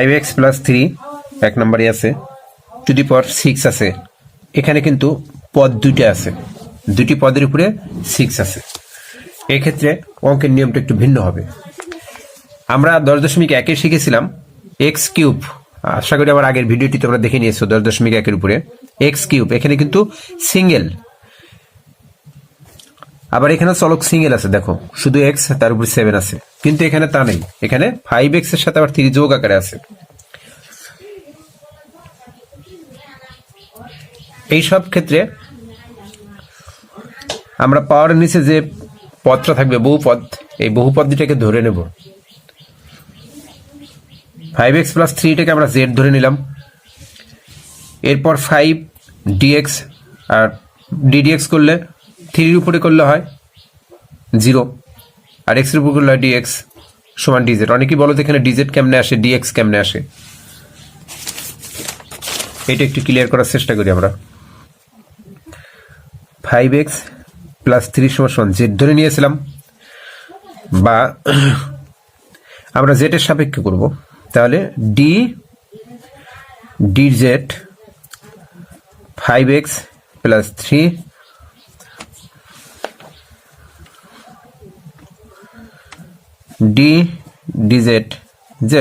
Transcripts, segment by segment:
5x plus 3 এক নম্বরে আছে, টু দি পাওয়ার 6 আছে। এখানে কিন্তু পদ দুইটা আছে, দুটি পদের উপরে 6 আছে। এক্ষেত্রে অঙ্কের নিয়মটা একটু ভিন্ন হবে। আমরা 10.1 শিখেছিলাম এক্স কিউব, আশা করি আমার আগের ভিডিওটি তোমরা দেখে নিয়েছো 10.1 উপরে এক্স কিউব। এখানে কিন্তু সিঙ্গেল, আবার এখানে চলক সিঙ্গেল আছে, দেখো শুধু এক্স, তার উপর 7 আছে, কিন্তু এখানে তা নেই, এখানে 5x এর সাথে আবার 3 যোগ আকারে আছে। এই সব ক্ষেত্রে আমরা পাওয়ারের নিচে যে পদটা থাকবে বহুপদ, এই বহুপদ দুটাকে ধরে নেব। 5x প্লাস 3টাকে আমরা জেড ধরে নিলাম। এরপর 5dx, আর ddx করলে 3 উপরে করলে হয় 0, আর x এর উপর করলে হয় dx সমান dz। অনেকেই বলো তো এখানে dz কেমনে আসে, dx কেমনে আসে, এটা একটু ক্লিয়ার করার চেষ্টা করি আমরা। 5x প্লাস 3 সমান জেড ধরে নিয়েছিলাম, বা আমরা জেড এর সাপেক্ষে করব, তাহলে dz 5x plus 3 dz z,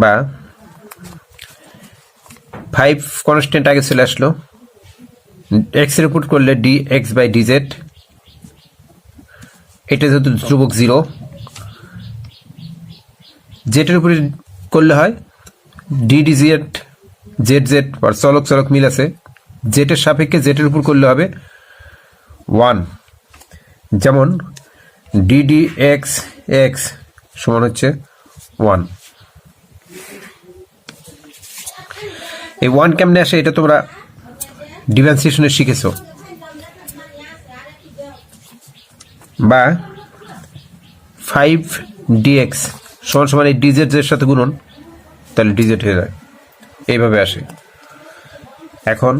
বা 5 কনস্ট্যান্ট আগে চলে আসলো, x এর উপর করলে dx বাই dz, এটা যেহেতু ধ্রুবক 0, z এর উপরে করলে হয় ddz zz, আর চলক চলক মিল আছে, z এর সাপেক্ষে z এর উপর করলে হবে 1, যেমন ddx x সমান হচ্ছে 1। এই 1 কেমনে আসে এটা তোমরা ডিফারেন্সিয়েশনে শিখেছো, বা 5dx সমান সমান এই dz এর সাথে গুণন, তাহলে dz হয়ে যায়, এইভাবে আসে। এখন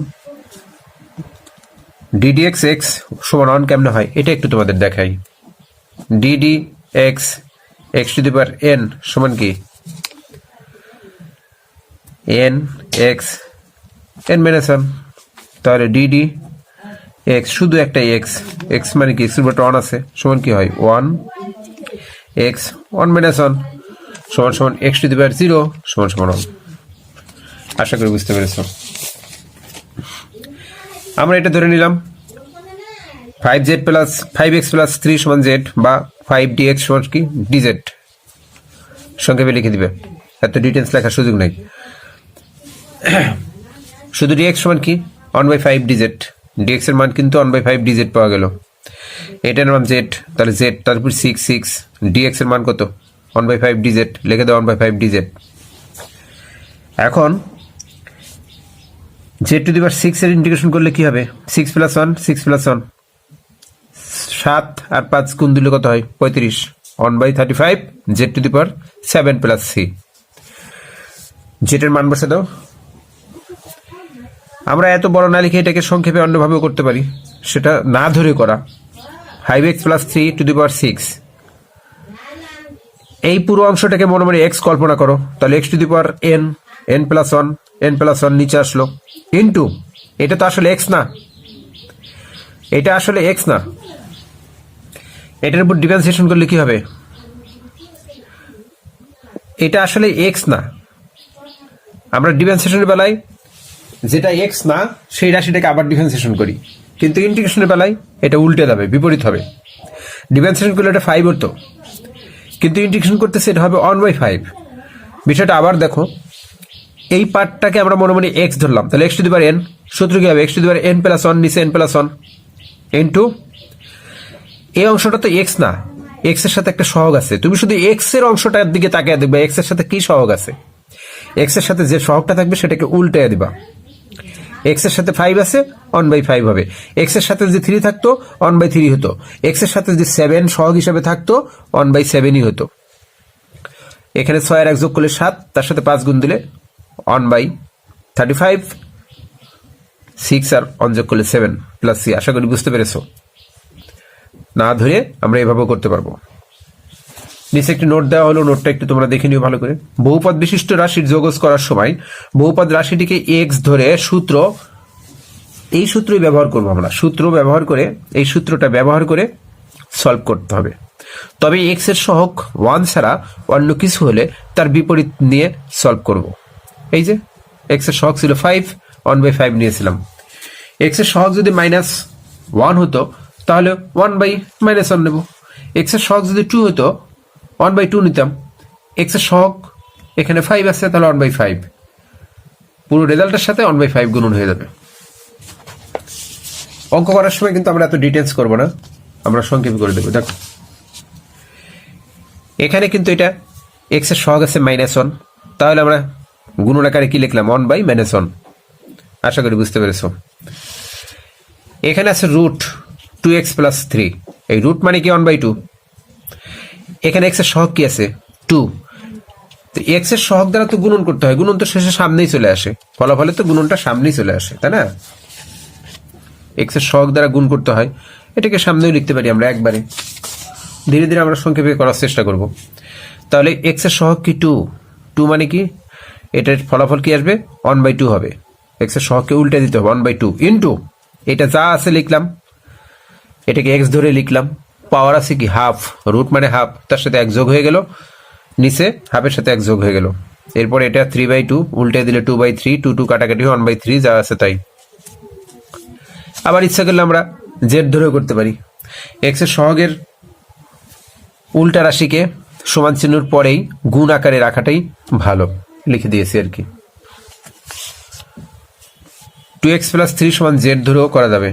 ddx x সমান 1 কেমনে হয় এটা একটু তোমাদের দেখাই। ddx x two the power n সমান কি n x n মাইনাস 1, তাহলে dd x শুধু একটা x, x মানে কি x এর উপর 1 আছে, সমান কি হয় 1 x 1 মাইনাস 1 সমান সমান x টু দি পাওয়ার 0 সমান সমান 1। আশা করি বুঝতে পেরেছ। আমরা এটা ধরে নিলাম 5x প্লাস 3 সমান z, বা 5dx সমান কি dz, সংক্ষেপে লিখে দিবে, এত ডিটেলস লেখার সুযোগ নেই। শুধু dx সমান কি 1/5 dz, dx এর মান কিন্তু 1/5 dz পাওয়া গেল, এটার মান z, তাহলে z তার উপর 6 dx এর মান কত 1/5 dz, লিখে দাও 1/5 dz। এখন z টু দি পাওয়ার 6 এর ইন্টিগ্রেশন করলে কি হবে, 6 প্লাস 1 7 আর 5 গুণ দিলে কত হয় 35, 1/35 z two the power 7 plus c, z এর মান বসে দাও। আমরা এত বড় না লিখে এটাকে সংক্ষেপে অন্যভাবেও করতে পারি, সেটা না ধরে করা। 5x প্লাস 3 টু দি পাওয়ার 6, এই পুরো অংশটাকে মনে মনে x কল্পনা করো, তাহলে x two the power n plus 1 নিচে আসলো, ইন্টু এটা তো আসলে x না, এটা আসলে x না, এটার উপর ডিফারেন্সিয়েশন করলে কি হবে, এটা আসলে x না। আমরা ডিফারেন্সিয়েশনের বেলায় যেটা x না সেই রাশিটাকে আবার ডিফারেন্সিয়েশন করি, কিন্তু ইন্টিগ্রেশনের বেলায় এটা উল্টে যাবে, বিপরীত হবে। ডিফারেন্সিয়েশন করলে এটা 5 হতো, কিন্তু ইন্টিগ্রেশন করতেছে এটা হবে 1/5। বিষয়টা আবার দেখো, এই পার্টটাকে আমরা মনে মনে x ধরলাম, তাহলে x two the power n, সূত্র কি হবে x two the power n plus 1 নিচে n প্লাস 1 ইনটু এই অংশটা তো x না, x এর সাথে একটা সহগ আছে, তুমি শুধু x এর অংশটার দিকে তাকিয়ে দেখবে x এর সাথে কি সহগ আছে, x এর সাথে যে সহগটা থাকবে সেটাকে উল্টে দিবা। x এর সাথে 5 আছে 1/5 হবে, x এর সাথে যদি 3 থাকতো 1/3 হতো, x এর সাথে যদি 7 সহগ হিসাবে থাকতো 1/7ই হতো। এখানে 6 আর 1 যোগ করলে 7, তার সাথে 5 গুণ দিলে 1/35, 6 আর 1 যোগ করলে 7 প্লাস c। আশা করি বুঝতে পেরেছো, না ধরে আমরা এভাবেও করতে পারবো। নিচে একটি নোট দেওয়া হলো, নোটটা একটু তোমরা দেখে নিও ভালো করে। বহুপদ বিশিষ্ট রাশির যোগজ করার সময় বহুপদ রাশিটিকে এক্স ধরে এই সূত্রই ব্যবহার করবো আমরা। এই সূত্রটা ব্যবহার করে সলভ করতে হবে। তবে এক্স এর সহগ 1 ছাড়া অন্য কিছু হলে তার বিপরীত নিয়ে সলভ করব। এই যে এক্স এর সহগ ছিল 5, 1/5 নিয়েছিলাম। এক্স এর সহগ যদি -1 হতো তাহলে 1/-1 নেব। এক্স এর সহগ যদি 2 হতো 1/2 নিতাম। এক্স এর সহগ এখানে 5 আছে, তাহলে 1/5। পুরো রেজাল্টের সাথে 1/5 গুণন হয়ে যাবে। অঙ্ক করার সময় কিন্তু আমরা এত ডিটেলস করবো না, আমরা সংক্ষেপ করে দেবো। দেখো এখানে কিন্তু এটা এক্স এর সহগ আছে -1, তাহলে আমরা গুণন আকারে কি লিখলাম 1/-1। আশা করি বুঝতে পেরেছো। এখানে আছে রুট 2x + 3, এই রুট মানে কি 1/2। এখানে এক্স এর সহগ কি আছে 2, তো এক্স এর সহগ দ্বারা তো গুণন করতে হয়, গুণন তো শেষে সামনেই চলে আসে, ফলাফলে তো গুণনটা সামনেই চলে আসে, তাই না? এক্স এর সহগ দ্বারা গুণ করতে হয়, এটাকে সামনেও লিখতে পারি আমরা একবারে। ধীরে ধীরে আমরা সংক্ষেপে করার চেষ্টা করব। তাহলে এক্স এর সহগ কি 2 মানে কি এটার ফলাফল কি আসবে 1/2 হবে। এক্স এর সহগকে উল্টে দিতে হবে 1/2 ইন্টু এটা যা আছে লিখলাম, এটাকে এক্স ধরে লিখলাম, পাওয়ার আছে কি হাফ, রুট মানে হাফ, তার সাথে 1 যোগ হয়ে গেল, নিচে হাফের সাথে 1 যোগ হয়ে গেল। এরপর এটা 3/2 উল্টে দিলে 2/3, 2 কাটাকাটি 1/3 যা আছে তাই। আবার ইচ্ছা করলে আমরা জেড ধরেও করতে পারি। এক্স এর সহগের উল্টা রাশিকে সমান চিহ্নর পরেই গুণ আকারে রাখাটাই ভালো, লিখে দিয়েছি আর কি। 2x + 3 = জেড ধরেও করা যাবে।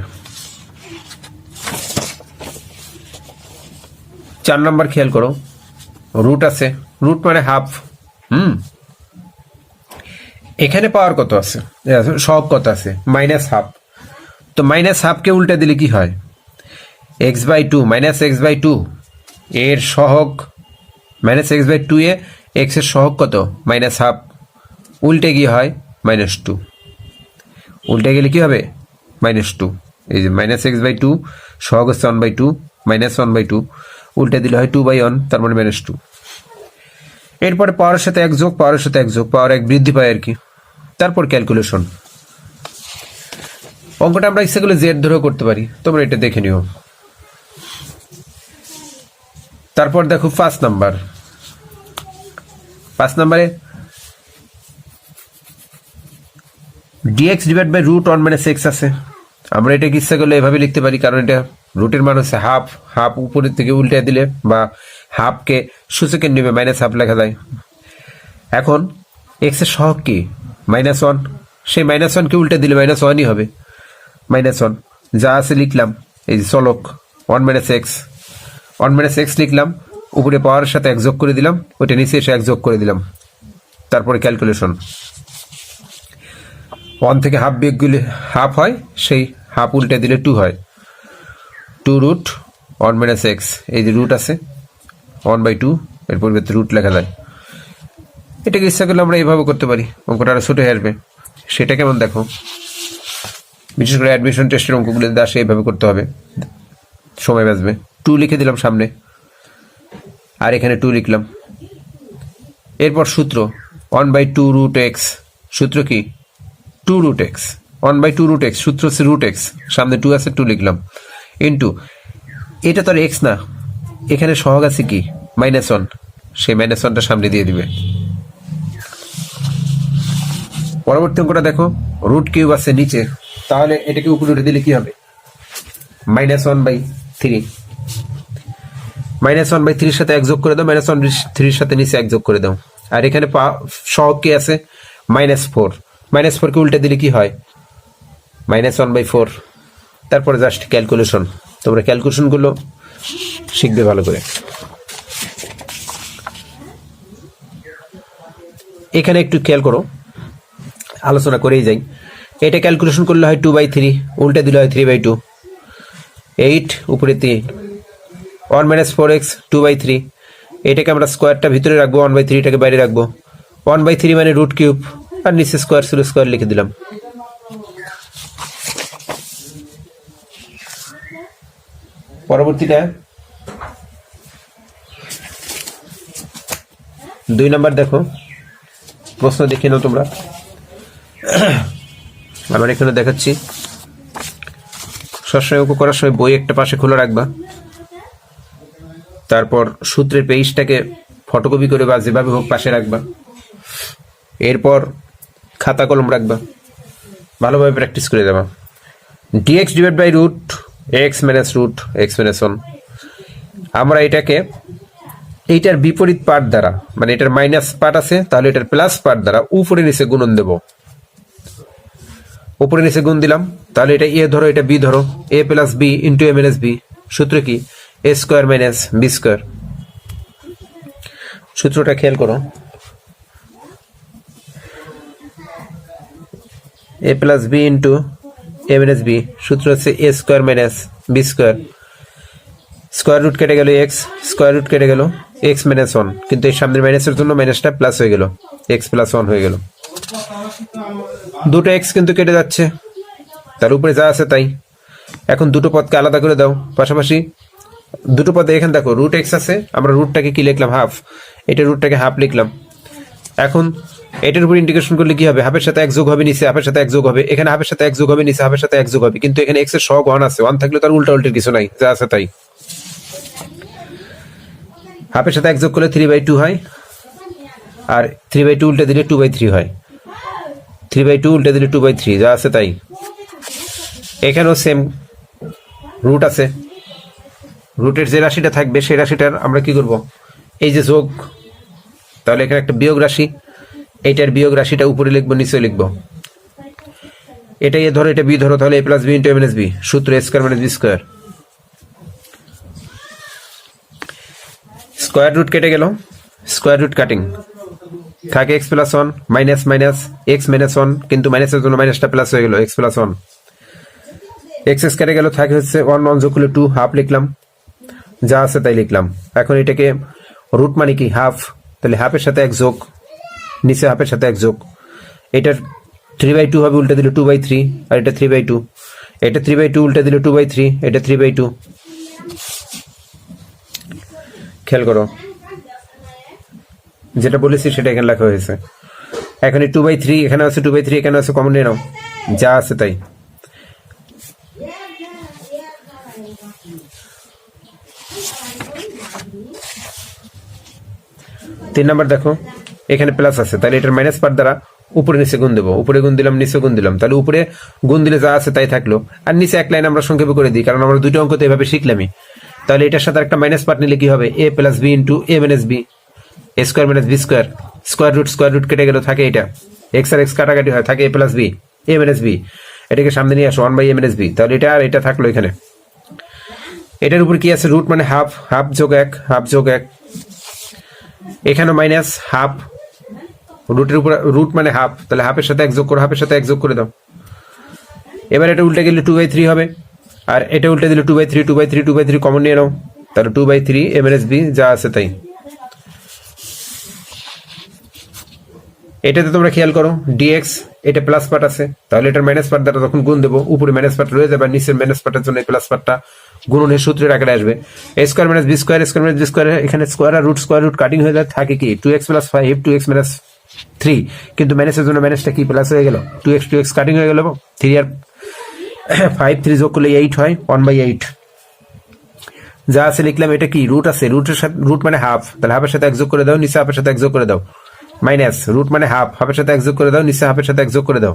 4 নম্বর খেয়াল করো, রুট আছে, রুট মানে হাফ। এখানে পাওয়ার কত আছে, সহগ কত আছে -1/2, তো -1/2কে উল্টে দিলে কি হয় x/2 -x/2, এর সহগ -x/2 এ x এর সহগ কত -1/2, উল্টে গিয়ে হয় -2, উল্টে গেলে কি হবে -2। এই যে -x/2 সহগ হচ্ছে 1/2, -1/2 উল্টে দিলে হয় 2/1, তার মানে -2। এরপরে পাওয়ারের সাথে 1 যোগ, পাওয়ারের সাথে 1 যোগ, পাওয়ার 1 বৃদ্ধি পায় আর কি। তারপর ক্যালকুলেশন। অঙ্কটা আমরা ইচ্ছা করলে জেড ধরেও করতে পারি, তোমরা এটা দেখে নিও। তারপর দেখো 5 নম্বরে dx/√1 - x আছে। আমরা এটাকে ইচ্ছা করলে এভাবে লিখতে পারি, কারণ এটা রুটের মান হচ্ছে হাফ, হাফ উপরের থেকে উল্টে দিলে বা হাফকে সূচকের নেমে -1/2 লেখা যায়। এখন x এর সহগ কি -1, সেই -1কে উল্টে দিলে -1ই হবে। -1 যা আছে লিখলাম, এই যে চলক 1 - x লিখলাম, উপরে পাওয়ারের সাথে 1 যোগ করে দিলাম, ওইটা নিচে এসে 1 যোগ করে দিলাম। তারপরে ক্যালকুলেশন, 1 থেকে হাফ বিয়োগ দিলে হাফ হয়, সেই হাফ উল্টে দিলে 2 হয়। 2√1 - x, এই যে রুট আছে 1/2, এর পরিবর্তে রুট লেখা যায়। এটাকে ইচ্ছা করলে আমরা এইভাবে করতে পারি, অঙ্কটা আরো ছোট হয়ে আসবে। সেটা কেমন দেখো, বিশেষ করে অ্যাডমিশন টেস্টের অঙ্কগুলো আসে এইভাবে করতে হবে, সময় বাঁচবে। 2 লিখে দিলাম সামনে, আর এখানে 2 লিখলাম। এরপর সূত্র 1/2√x, সূত্র কি 2√x, 1/2√x, সূত্র হচ্ছে √x, সামনে 2 আছে 2 লিখলাম, ইন্টু এটা তো আর x না, এখানে সহগ আছে কি -1, সেই -1টা সামনে দিয়ে দিবে। পরবর্তী অঙ্কটা দেখো, √³ আছে নিচে, তাহলে এটাকে উপরে উঠে দিলে কি হবে -1/3, -1/3 সাথে 1 যোগ করে দাও, -1/3 সাথে নিচে 1 যোগ করে দাও। আর এখানে সহগ কি আছে -4, -4কে উল্টে দিলে কি হয় -1/4। তারপরে জাস্ট ক্যালকুলেশন, তোমরা ক্যালকুলেশন গুলো শিখবে ভালো করে। এখানে একটু খেয়াল করো, আলোচনা করেই যাই। এটা ক্যালকুলেশন করলে হয় 2/3, উল্টে দিলে হয় 3/2, 8 উপরে 3, 1 - 4x 2/3, এটাকে আমরা স্কোয়ারটা ভিতরে রাখবো, 1/3টাকে বাইরে রাখবো। 1/3 মানে √³, আর নিচে স্কোয়ার ছিল স্কোয়ার লিখে দিলাম। পরবর্তীটা 2 নাম্বার দেখো, প্রশ্ন দেখে নাও তোমরা। আমরা এখানে দেখাচ্ছি, সবসময় অঙ্ক করার সময় বই একটা পাশে খোলা রাখবা, তারপর সূত্রের পেজটাকে ফটোকপি করে বা যেভাবে হোক পাশে রাখবা, এরপর খাতা কলম রাখবা, ভালোভাবে প্র্যাকটিস করে যাবা। dx divide by root x minus root x minus 1, আমরা এটাকে এইটার বিপরীত পার্ট দ্বারা, মানে এটার মাইনাস পার্ট আছে তাহলে এটার প্লাস পার্ট দ্বারা উপরে নিচে গুণন দেব। উপরে নিচে গুণ দিলাম, তাহলে এটা এ ধরো, এটা বি ধরো, এ plus b into a minus b, সূত্র কি a square minus B square. সূত্রটা খেয়াল করো, a plus b into a minus b, সূত্র হচ্ছে a square minus B square. Square root কেটে গেল এক্স, স্কোয়ার রুট কেটে গেল এক্স মাইনাস 1, কিন্তু এই সামনের মাইনাসের জন্য মাইনাসটা প্লাস হয়ে গেল, এক্স প্লাস 1 হয়ে গেল। দুটো এক্স কিন্তু কেটে যাচ্ছে, তার উপরে যা আছে তাই। এখন দুটো পদকে আলাদা করে দাও, পাশাপাশি দুটো পদে এখানে দেখো রুট এক্স আছে, আমরা রুটটাকে কি লিখলাম হাফ, এটা রুটটাকে হাফ লিখলাম। এখন এটার উপর ইন্টিগ্রেশন করলে কি হবে, হাফের সাথে এক যোগ হবে, নিচে হাফের সাথে এক যোগ হবে, এখানে হাফের সাথে এক যোগ হবে, নিচে হাফের সাথে এক যোগ হবে, কিন্তু এখানে এক্স এর সহগ 1 আছে, 1 থাকলে তার উল্টা উল্টের কিছু নাই, যা আছে তাই। হাফের সাথে এক যোগ করলে 3/2 হয়, আর 3/2 উল্টে দিলে 2/3 হয়, 3/2 উল্টে দিলে 2/3, যা আছে তাই। এখানেও সেম রুট আছে, রুটের যে রাশিটা থাকবে সেই রাশিটার আমরা কি করব, এই যে যোগ, তাহলে এখানে একটা বিয়োগ রাশি, এইটার বিয়োগ রাশিটা উপরে লিখবো নিচে লিখবো। এটা এ ধরো, এটা বি ধরো, তাহলে এ plus b into a minus b, সূত্র a square minus B square. Square root কেটে গেল, স্কোয়ার রুট কাটিং থাকে x plus 1 minus minus x minus 1, কিন্তু মাইনাসের জন্য মাইনাসটা প্লাস হয়ে গেল, এক্স প্লাস 1। এক্স এক্স কেটে গেল, থাকে হচ্ছে 1 1 যোগ করলে 2, হাফ লিখলাম, যা আছে তাই লিখলাম। এখন এটাকে রুট মানে কি হাফ, তাহলে হাফের সাথে এক যোগ, নিচে হাফের সাথে এক যোগ, এটার 3/2 হবে, উল্টে দিলে 2/3, আর এটা 3/2, এটা 3/2 উল্টে দিলে 2/3, এটা 3/2। খেয়াল করো, যেটা বলেছি সেটা এখানে লেখা হয়েছে। এখন এই 2/3 এখানে আছে, 2/3 এখানে আছে, কমন নিয়ে নাও, যা আছে তাই। তিন নাম্বার দেখো, এখানে প্লাস আছে, তাহলে এটার মাইনাস পার্ট দ্বারা উপরে নিচে গুণ দেবো, উপরে গুণ দিলাম, নিচে গুণ দিলাম, তাহলে উপরে গুণ দিলে যা আছে তাই থাকলো, আর নিচে এক লাইন আমরা সংক্ষেপে করে দিই, কারণ আমরা দুটো অঙ্ক তো এভাবে শিখলামই। তাহলে এটার সাথে একটা মাইনাস পার্ট নিলে কি হবে, a plus b into a minus b, a square minus B square. Square root কেটে গেল, থাকে এটা এক্স আর এক্স কাটাকাটি হয়, থাকে এ plus B A minus B, এটাকে সামনে নিয়ে আসো 1/a মাইনাস বি, তাহলে এটা আর এটা থাকলো এখানে। এটার উপর কি আছে, রুট মানে হাফ, হাফ যোগ 1, হাফ যোগ 1, এখানে মাইনাস হাফ, রুটের উপর রুট মানে হাফ, তাহলে হাফের সাথে এক যোগ করো, হাফের সাথে এক যোগ করে দাও। এবার এটা উল্টে গেলে 2/3 হবে, আর এটা উল্টে দিলে 2/3 কমন নিয়ে নাও, তাহলে 2/3 এ মাইনাস বি, যা আছে তাই। এটাতে তোমরা খেয়াল করো, dx এটা প্লাস পার্ট আছে, তাহলে এটার মাইনাস পার্ট দ্বারা যখন গুণ দেবো, উপরে মাইনাস পার্ট রয়ে যাবে, নিচের মাইনাস পার্টের জন্য এই প্লাস পার্টটা গুণনের সূত্রের আকারে আসবে। A square minus B square, square minus B square, এখানে স্কোয়ার আর স্কোয়ার রুট কাটিং হয়ে যায়, থাকে কি 2x + 5 2x - 3, কিন্তু মাইনাসের জন্য মাইনাসটা কি প্লাস হয়ে গেল, 2x কাটিং হয়ে গেল, 3 আর 5 3 যোগ করলে 8 হয়, 1/8, যা আছে লিখলাম। এটা কি রুট আছে, রুটের সাথে রুট মানে হাফ, তাহলে হাফের সাথে এক যোগ করে দাও, নিচে হাফের সাথে এক যোগ করে দাও, মাইনাস রুট মানে হাফ, হাফের সাথে এক যোগ করে দাও, নিচে হাফের সাথে এক যোগ করে দাও।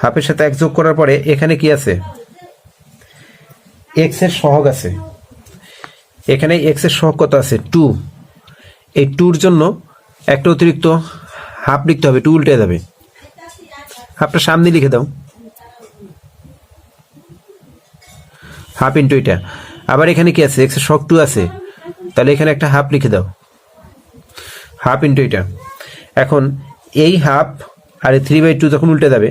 হাফের সাথে এক যোগ করার পরে এখানে কি আছে, এক্স এর সহগ আছে, এখানে এক্স এর সহগ কত আছে 2, এই 2-র জন্য একটা অতিরিক্ত হাফ লিখতে হবে, 2 উল্টে যাবে, হাফটা সামনে লিখে দাও, হাফ ইন্টু এটা। আবার এখানে কি আছে, এক্স এর সহগ 2 আছে, তাহলে এখানে একটা হাফ লিখে দাও, হাফ ইন্টু এটা। এখন এই হাফ আর এই 3/2 যখন উল্টে যাবে,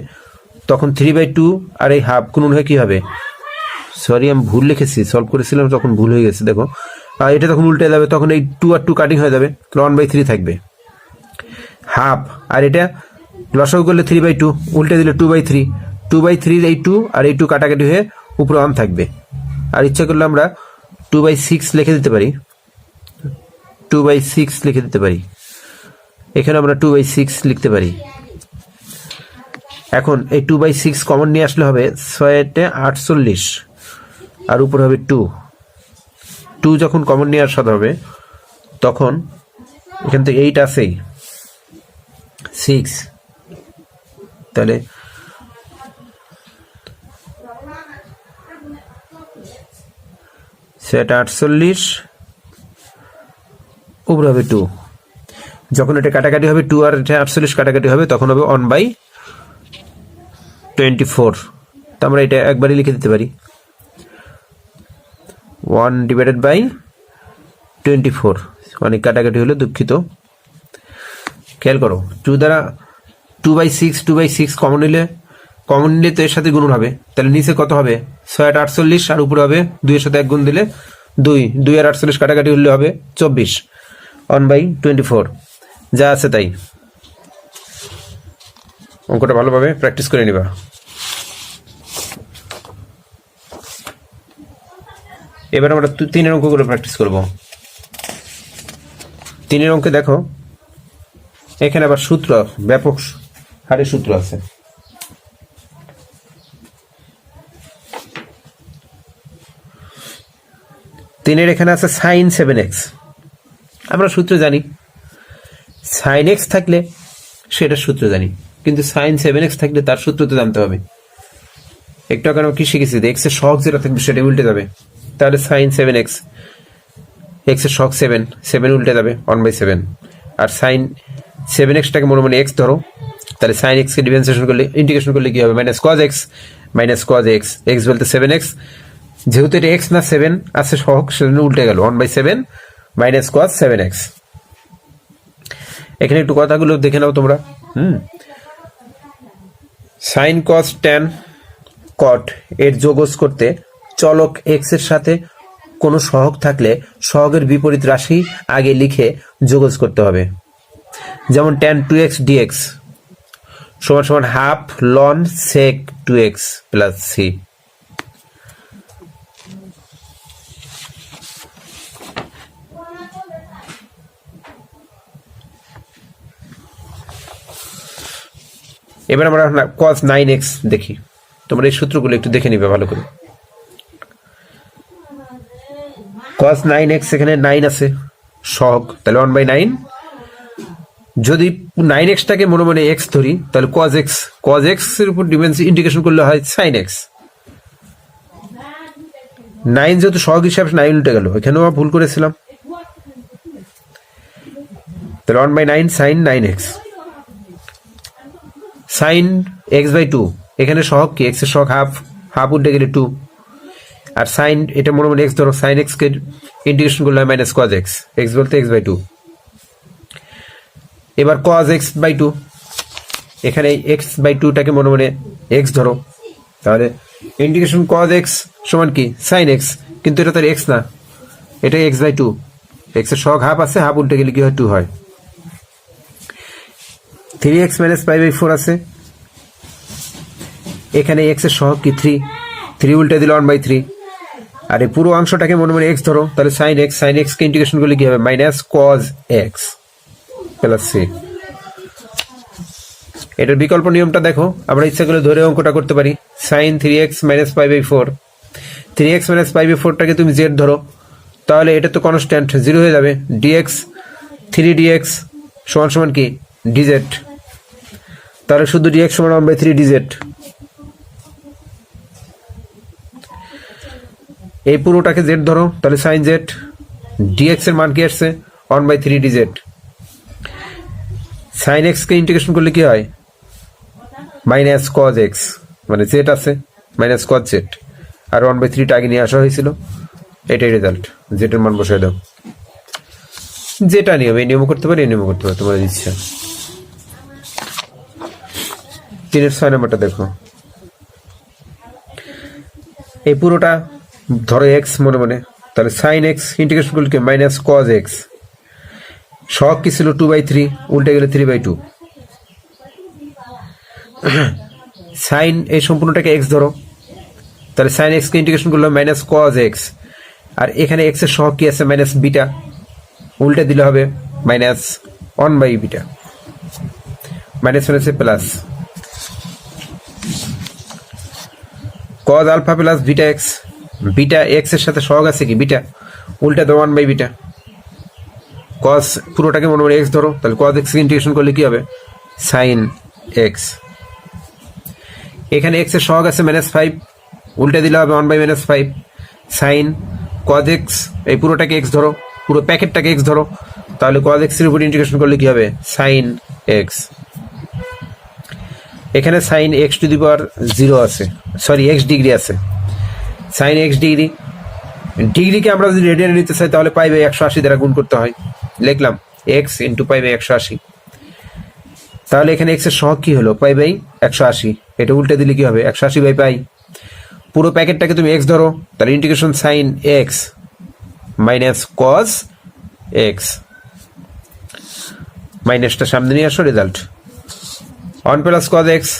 তখন 3/2 আর এই হাফ গুণন হয়ে কি হবে, সরি আমি ভুল লিখেছি, সলভ করেছিলাম তখন ভুল হয়ে গেছে, দেখো এটা যখন উল্টে যাবে তখন এই 2 আর 2 কাটিং হয়ে যাবে, 1/3 থাকবে, হাফ আর এটা লসাগু করলে 3/2, উল্টে দিলে 2/3, 2/3 এই 2 আর এই 2 কাটাকাটি হয়ে উপরে 1 থাকবে, আর ইচ্ছা করলে আমরা 2/6 লিখে দিতে পারি, 2/6 লিখে দিতে পারি। এখানে আমরা 2/6 লিখতে পারি। এখন এই 2/6 কমন নিয়ে আসলে হবে 6×8 = 48 আর উপর হবে 2 যখন কমন নিয়ে আসা হবে তখন এখান থেকে 8 আছেই, 6, তাহলে 6×8 = 48 উপর হবে 2। যখন এটা কাটাকাটি হবে 2 আর 48 কাটাকাটি হবে তখন হবে 1/24। তো আমরা এটা একবারই লিখে দিতে পারি, 1/24। অনেক কাটাকাটি হলো, দুঃখিত। খেয়াল করো, 2/6 কমন নিলে তো এর সাথে গুণন হবে, তাহলে নিচে কত হবে 6×8 আর উপরে হবে 2 এর সাথে 1 গুণ দিলে 2 আর 48 কাটাকাটি হলে হবে 24, 1/24। যা আছে তাই। অঙ্কটা ভালোভাবে প্র্যাকটিস করে নিবা। এবার আমরা 3-এর অঙ্কগুলো প্র্যাকটিস করব। 3-এর অঙ্কে দেখো, এখানে আবার সূত্র, ব্যাপক হারে সূত্র আছে। তিনের এখানে আছে sin 7x। আমরা সূত্র জানি, sin x থাকলে সেটা সূত্র জানি, কিন্তু sin 7x থাকলে তার সূত্র তো জানতে হবে। একটু আগে আমরা কি শিখেছি, x এর সহগ যেটা থাকবে সেটা উল্টে যাবে, তাহলে sin 7x, x এর সহগ 7 উল্টে যাবে 1/7। আর sin 7x টাকে মনে মনে x ধরো, তাহলে sin x কে ডিফারেন্সিয়েশন করলে, ইন্টিগ্রেশন করলে কি হবে, -cos x, x বলতে 7x, যেহেতু এটা x না 7 আছে সহগ, সেজন্য উল্টে গেল 1/7 -cos 7x। এখানে একটু কথাগুলো দেখে নাও তোমরা। sin cos tan cot এর যোগজ করতে চলক x এর সাথে কোনো সহগ থাকলে সহগের বিপরীত রাশি আগে লিখে যোগজ করতে হবে। যেমন tan 2x dx = half ln sec 2x plus c। এবার আমরা cos 9x দেখি। তোমরা এই সূত্রগুলো একটু দেখে নিবে ভালো করে। cos 9x এখানে 9 আছে সহগ, তাহলে 1/9। যদি 9x টাকে মনে মনে x ধরি, তাহলে cos x এর উপর ইন্টিগ্রেশন করলে হয় sin x। 9 যেহেতু সহগ হিসাবে 9 উল্টে গেল, এখানেও ভুল করেছিলাম, তাহলে 1/9 sin 9x। sin x/2 এখানে সহগ কি, x এর সহগ হাফ উল্টে গেলে 2। আর sin, এটা মনে মনে x ধরো, sin x কে ইন্টিগ্রেশন করলে হয় -cos x, x বলতে x/2। এবার cos x/2, এখানে x/2 টাকে মনে মনে x ধরো, তাহলে ইন্টিগ্রেশন cos x সমান কি sin x, কিন্তু এটা তো x না, এটা x/2, x এর সহগ হাফ আছে, হাফ উল্টে গেলে কি হয় 2 হয়। 3x - π/4 আছে, এখানে x এর সহগ কি 3 উল্টে দিলে 1/3। আর এই পুরো অংশটাকে মনে মনে x ধরো, তাহলে sin x কে ইন্টিগ্রেশন করলে কি হবে -cos x plus c। এটার বিকল্প নিয়মটা দেখো, আমরা ইচ্ছা করলে ধরে অঙ্কটা করতে পারি। sin 3x - π/4, 3x - π/4 টাকে তুমি z ধরো, তাহলে এটা তো কনস্ট্যান্ট 0 হয়ে যাবে। dx 3dx = কি dz, তাহলে শুধু dx = 1/3 dz। এই পুরোটাকে z ধরো, তাহলে sin z, dx এর মান কি আসছে 1/3 dz। sin x কে ইন্টিগ্রেশন করলে কি হয় -cos x, মানে z আছে -cos z, আর 1/3 টা আগে নিয়ে আসা হয়েছিল, এটাই রেজাল্ট। z এর মান বসায় দাও, যেটা নিয়ম, এই নিয়ম করতে পারি, এই নিয়ম করতে পারি, তোমার ইচ্ছা। 3-এর 6 নম্বরটা দেখো, এই পুরোটা ধরো x মনে মনে, তাহলে sin x ইন্টিগ্রেশন করলে কি -cos x, সহগ কি ছিল 2/3, উল্টে গেলে 3/2। sin এই সম্পূর্ণটাকে x ধরো, তাহলে sin x কে ইন্টিগ্রেশন করলে -cos x, আর এখানে এক্স এর সহগ কি আছে মাইনাস বিটা, উল্টে দিলে হবে মাইনাস 1/বিটা, মাইনাস হচ্ছে plus cos alpha plus beta X, beta X এর সাথে সহগ আছে কি বিটা, উল্টে দাও 1/বিটা, cos পুরোটাকে মনে মনে এক্স ধরো, তাহলে cos এক্স ইন্টিগ্রেশন করলে কি হবে সাইন এক্স। এখানে এক্স এর সহগ আছে -5, উল্টে দিলে হবে 1/-5 সাইন cos এক্স, এই পুরোটাকে এক্স ধরো, পুরো প্যাকেটটাকে এক্স ধরো, তাহলে cos এক্স এর উপর ইন্টিগ্রেশন করলে কি হবে সাইন এক্স। এখানে সাইন এক্স টু দি পাওয়ার 0 আছে, সরি এক্স ডিগ্রি আছে, সাইন এক্স ডিগ্রি, ডিগ্রিকে আমরা যদি রেডিয়ানে নিতে চাই তাহলে π/180 দ্বারা গুণ করতে হয়, লিখলাম এক্স ইন্টু π/180। তাহলে এখানে এক্স এর সহগ কি হলো π/180, এটা উল্টে দিলে কি হবে 180/π, পুরো প্যাকেটটাকে তুমি এক্স ধরো, তাহলে integration sine x minus cos x, মাইনাসটা সামনে নিয়ে আসো, result 1 plus cos x,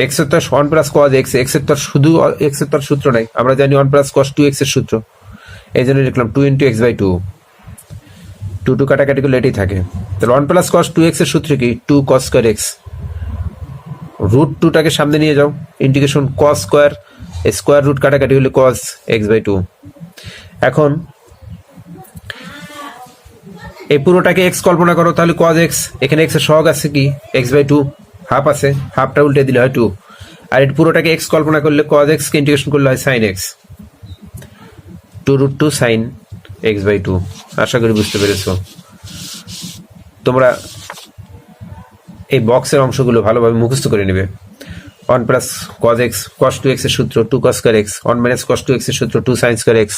x এর তো 1 প্লাস cos এক্স, এক্স এর তো শুধু এক্স এর তো সূত্র নাই, আমরা জানি 1 প্লাস cos 2x এর সূত্র, এই জন্য লিখলাম 2 × x/2, 2 কাটাকাটি করলে এটাই থাকে। তাহলে 1 প্লাস cos 2x এর সূত্র কি 2 cos স্কয়ার x, রুট 2টাকে সামনে নিয়ে যাও, integration cos square, square root কাটাকাটি হলে cos x/2। এখন এই পুরোটাকে x কল্পনা করো, তাহলে cos x, এখানে x এর সহগ আছে কি x/2, হাফ আছে, হাফটা উল্টে দিলে হয় 2, আর এই পুরোটাকে x কল্পনা করলে cos x কে ইন্টিগ্রেশন করলে হয় sin x, 2√2 sin x/2। আশা করি বুঝতে পেরেছো। তোমরা এই বক্সের অংশগুলো ভালোভাবে মুখস্থ করে নেবে। 1 plus cos x, cos 2x এর সূত্র 2 cos square x, 1 minus cos 2x এর সূত্র 2 sin স্কয়ার x,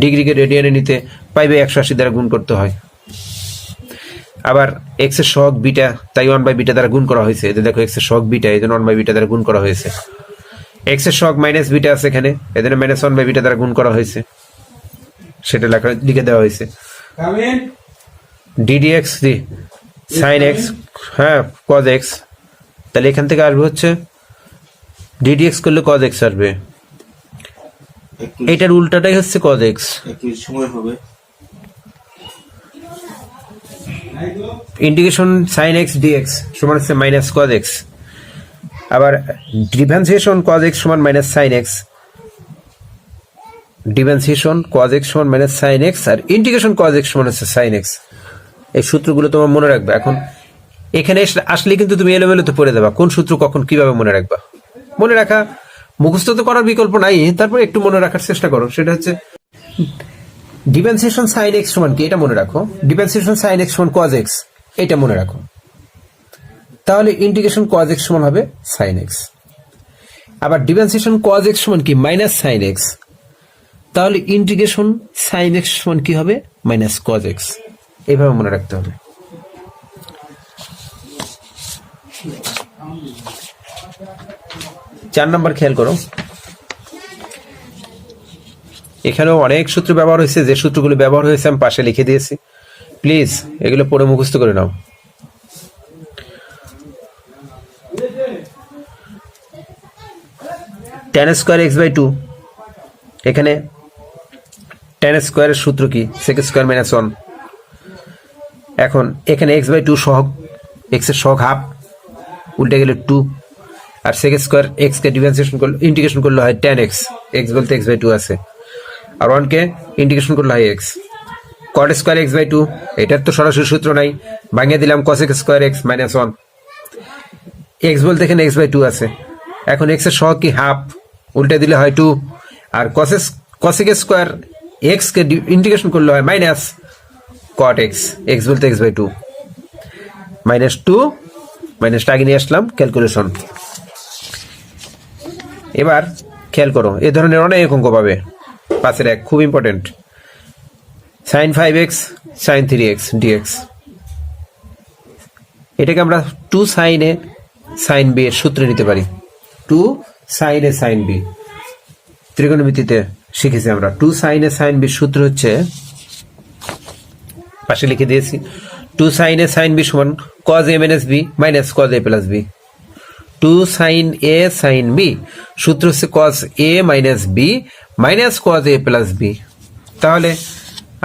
ডিগ্রিকে রেডিয়ানে নিতে π/180 দ্বারা গুণ করতে হয়। আবার x এর সহগ বিটা, তাই 1/বিটা দ্বারা গুণ করা হয়েছে, এতে দেখো x এর সহগ বিটা, এই জন্য 1/বিটা দ্বারা গুণ করা হয়েছে। x এর সহগ মাইনাস বিটা আছে এখানে, এদের -1/বিটা দ্বারা গুণ করা হয়েছে, সেটা লিখে দেওয়া হয়েছে। ddx sin x, হ্যাঁ cos x, তাহলে এখান থেকে আসবে হচ্ছে ddx করলে cos x আসবে, এটার উল্টাটাই হচ্ছে cos x, সময় হবে ইন্টিগ্রেশন sin x dx সমান হচ্ছে মাইনাস cos x, আবার ডিফারেন্সিয়েশন cos x সমান minus sin x, differentiation cos x সমান মাইনাস sin x, আর ইন্টিগ্রেশন cos x সমান হচ্ছে sin x। এই সূত্রগুলো তোমার মনে রাখবে। এখন এখানে আসলে কিন্তু তুমি এলোমেলো তো পড়ে দেবা, কোন সূত্র কখন কিভাবে মনে রাখবা, মনে রাখা মুখস্থ তো করার বিকল্প নাই, তারপর একটু মনে রাখার চেষ্টা করো। সেটা হচ্ছে ডিফারেন্সিয়েশন sin x সমান কি, এটা মনে রাখো, ডিফারেন্সিয়েশন sin x সমান cos x, এটা মনে রাখো, তাহলে ইন্টিগ্রেশন cos x সমান হবে sin x। আবার ডিফারেন্সিয়েশন cos x সমান কি মাইনাস sin x, তাহলে ইন্টিগ্রেশন sin x সমান কি হবে মাইনাস cos x, এইভাবে মনে রাখতে হবে। চার নাম্বার খেয়াল করো, এখানেও অনেক সূত্র ব্যবহার হয়েছে, যে সূত্রগুলো ব্যবহার হয়েছে আমি পাশে লিখে দিয়েছি, প্লিজ এগুলো পড়ে মুখস্থ করে নাও। tan স্কয়ার x/2, এখানে tan স্কয়ারের সূত্র কি sec স্কয়ার - 1, এখন এখানে x/2 সহগ, x এর সহগ হাফ, উল্টে গেলে 2, আর sec স্কয়ার x কে ডিফারেন্সিয়েশন করলে ইন্টিগ্রেশন করলে হয় tan x, x বলতে x/2 আছে, আর 1 কে ইন্টিগ্রেশন করলে হয় x, cot স্কয়ার x/2, এটার তো সরাসরি সূত্র নাই, ভাঙিয়ে দিলাম cos স্কয়ার x - 1, x বলতে এখানে x/2 আছে, এখন x এর সহগ কি হাফ, উল্টে দিলে হয় 2, আর cosec স্কয়ার x কে ইন্টিগ্রেশন করলে হয় মাইনাস cot x, x বলতে x/2, -2, মাইনাসটা আগে নিয়ে আসলাম ক্যালকুলেশন। এবার খেয়াল করো, এ ধরনের অনেক অঙ্ক পাবে, 5-এর 1 খুব important, sin 5x sin 3x dx, এটাকে আমরা 2 sin a sin b এর সূত্রে নিতে পারি, 2 sin a sin b, ত্রিকোণমিতিতে শিখেছি আমরা। 2 sin a sin b সূত্র হচ্ছে, পাশে লিখে দিয়েছি, 2 sin a sin b সমান cos a minus b minus cos a plus b, 2 sin a sin b সূত্র হচ্ছে cos a minus b minus cos a plus b, তাহলে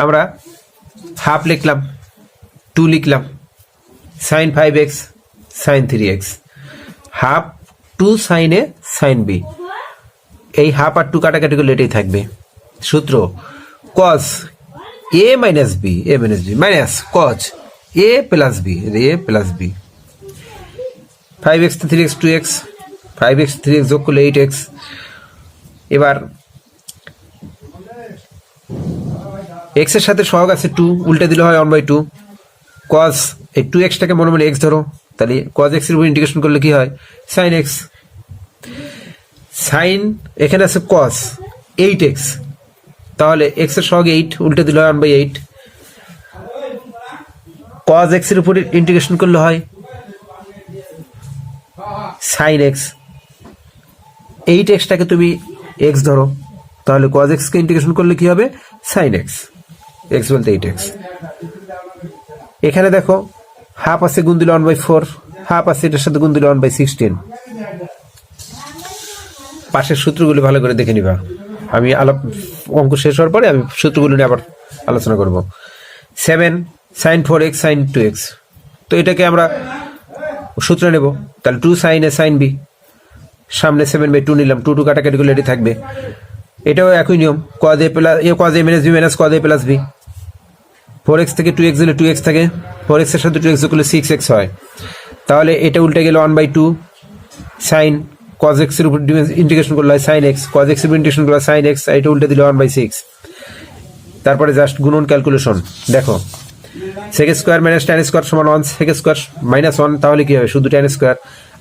আমরা হাফ লিখলাম, 2 লিখলাম, sine 5x sine 3x, half 2 sine A sine B. এই half আর 2 কাটাকাটি করলে এটাই থাকবে। সূত্র cos a minus B minus cos a plus B, 5x 3x 2x, 5x 3x যোগ করলে 8x। এবার x এর সাথে সহগ আছে 2, উল্টে দিলে হয় 1/2। cos এই 2x টাকে মনে মনে x ধরো, তাহলে cos x এর উপর ইন্টিগ্রেশন করলে কি হয় sin x। sin এখানে আছে cos 8x, তাহলে x এর সহগ 8, উল্টে দিলে হয় 1/8। cos x এর উপর ইন্টিগ্রেশন করলে হয় sin x, 8x টাকে তুমি x ধরো, তাহলে cos x কে ইন্টিগ্রেশন করলে কি হবে sin x, x বলতে 8x। এখানে দেখো হাফ আছে গুণ দিলে 1/4, হাফ আছে এটার সাথে গুণ দিলে 1/16। পাশের সূত্রগুলো ভালো করে দেখে নিবা, আমি অঙ্ক শেষ হওয়ার পরে আমি সূত্রগুলো নিয়ে আবার আলোচনা করব। 7 sin 4x sin 2x, তো এটাকে আমরা সূত্র নেব, তাহলে 2 sin a sin b, সামনে 7/2 নিলাম, 2 কাটাকাটি করলে এটি থাকবে। এটাও একই নিয়ম, cos a minus b minus cos a plus b। 4x থেকে 2x দিলে 2x থাকে, 4x এর সাথে 2x যোগ করলে 6x হয়, তাহলে এটা উল্টে গেলে 1/2 sin cos x এর উপর ইন্টিগ্রেশন করলে হয় sin x, cos x এর উপর ইন্টিগ্রেশন করলে sin x, এটা উল্টে দিলে 1/6। তারপরে জাস্ট গুণন ক্যালকুলেশন দেখো, sec square minus tan square সমান 1, sec স্কয়ার মাইনাস 1, তাহলে কি হবে শুধু tan স্কয়ার,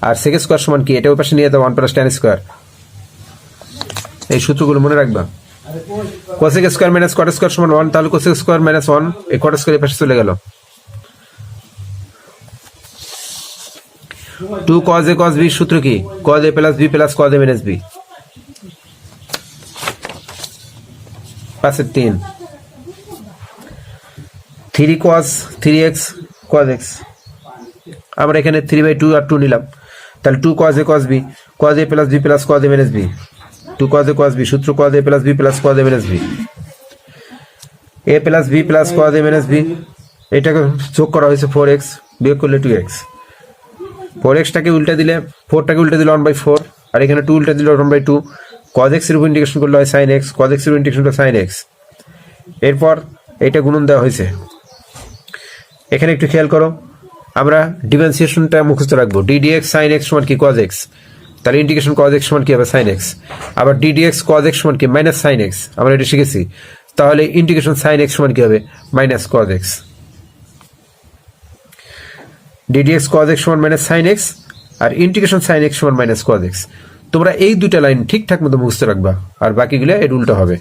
আর sec স্কয়ার সমান কি, এটা ওই পাশে নিয়ে দাও 1 প্লাস tan স্কয়ার। এই সূত্রগুলো মনে রাখবা। cosec square minus cot square সমান 1, তাহলে cosec স্কয়ার মাইনাস 1, এই cot স্কয়ার এই পাশে চলে গেল। 2 cos a cos b সূত্র কি, cos a plus b plus cos a minus b, 5/3। 3 cos 3x cos x, আমরা এখানে 3/2 আর 2 নিলাম, তাহলে 2 cos a cos b, cos a plus b plus cos a minus b, 2 cos a cos b সূত্র cos a plus b plus cos a minus b, a plus b plus cos a minus b, এটাকে যোগ করা হয়েছে 4x, বিয়োগ করলে 2x। 4x টাকে উল্টে দিলে 4 টাকে উল্টে দিলে 1/4, আর এখানে 2 উল্টে দিলে 1/2। cos x এর উপর ইন্টিগ্রেশন করলে হয় sin x, cos x এর উপর ইন্টিগ্রেশন করলে sin x। এরপর এটা গুণন দেওয়া হয়েছে। এখানে একটু খেয়াল করো, আমরা ডিফারেন্সিয়েশনটা মুখস্থ রাখবো, ddx sin x সমান কি cos x, তাহলে ইন্টিগ্রেশন cos x সমান কি হবে sin x, আবার ddx cos x সমান কি মাইনাস sin x, আমরা এটা শিখেছি, তাহলে ইন্টিগ্রেশন sin x সমান কি হবে minus cos x। ddx cos x সমান মাইনাস sin x, আর ইন্টিগ্রেশন sin x সমান মাইনাস cos x। তোমরা এই দুটো লাইন ঠিকঠাক মতো মুখস্থ রাখবা, আর বাকিগুলো এর উল্টো হবে।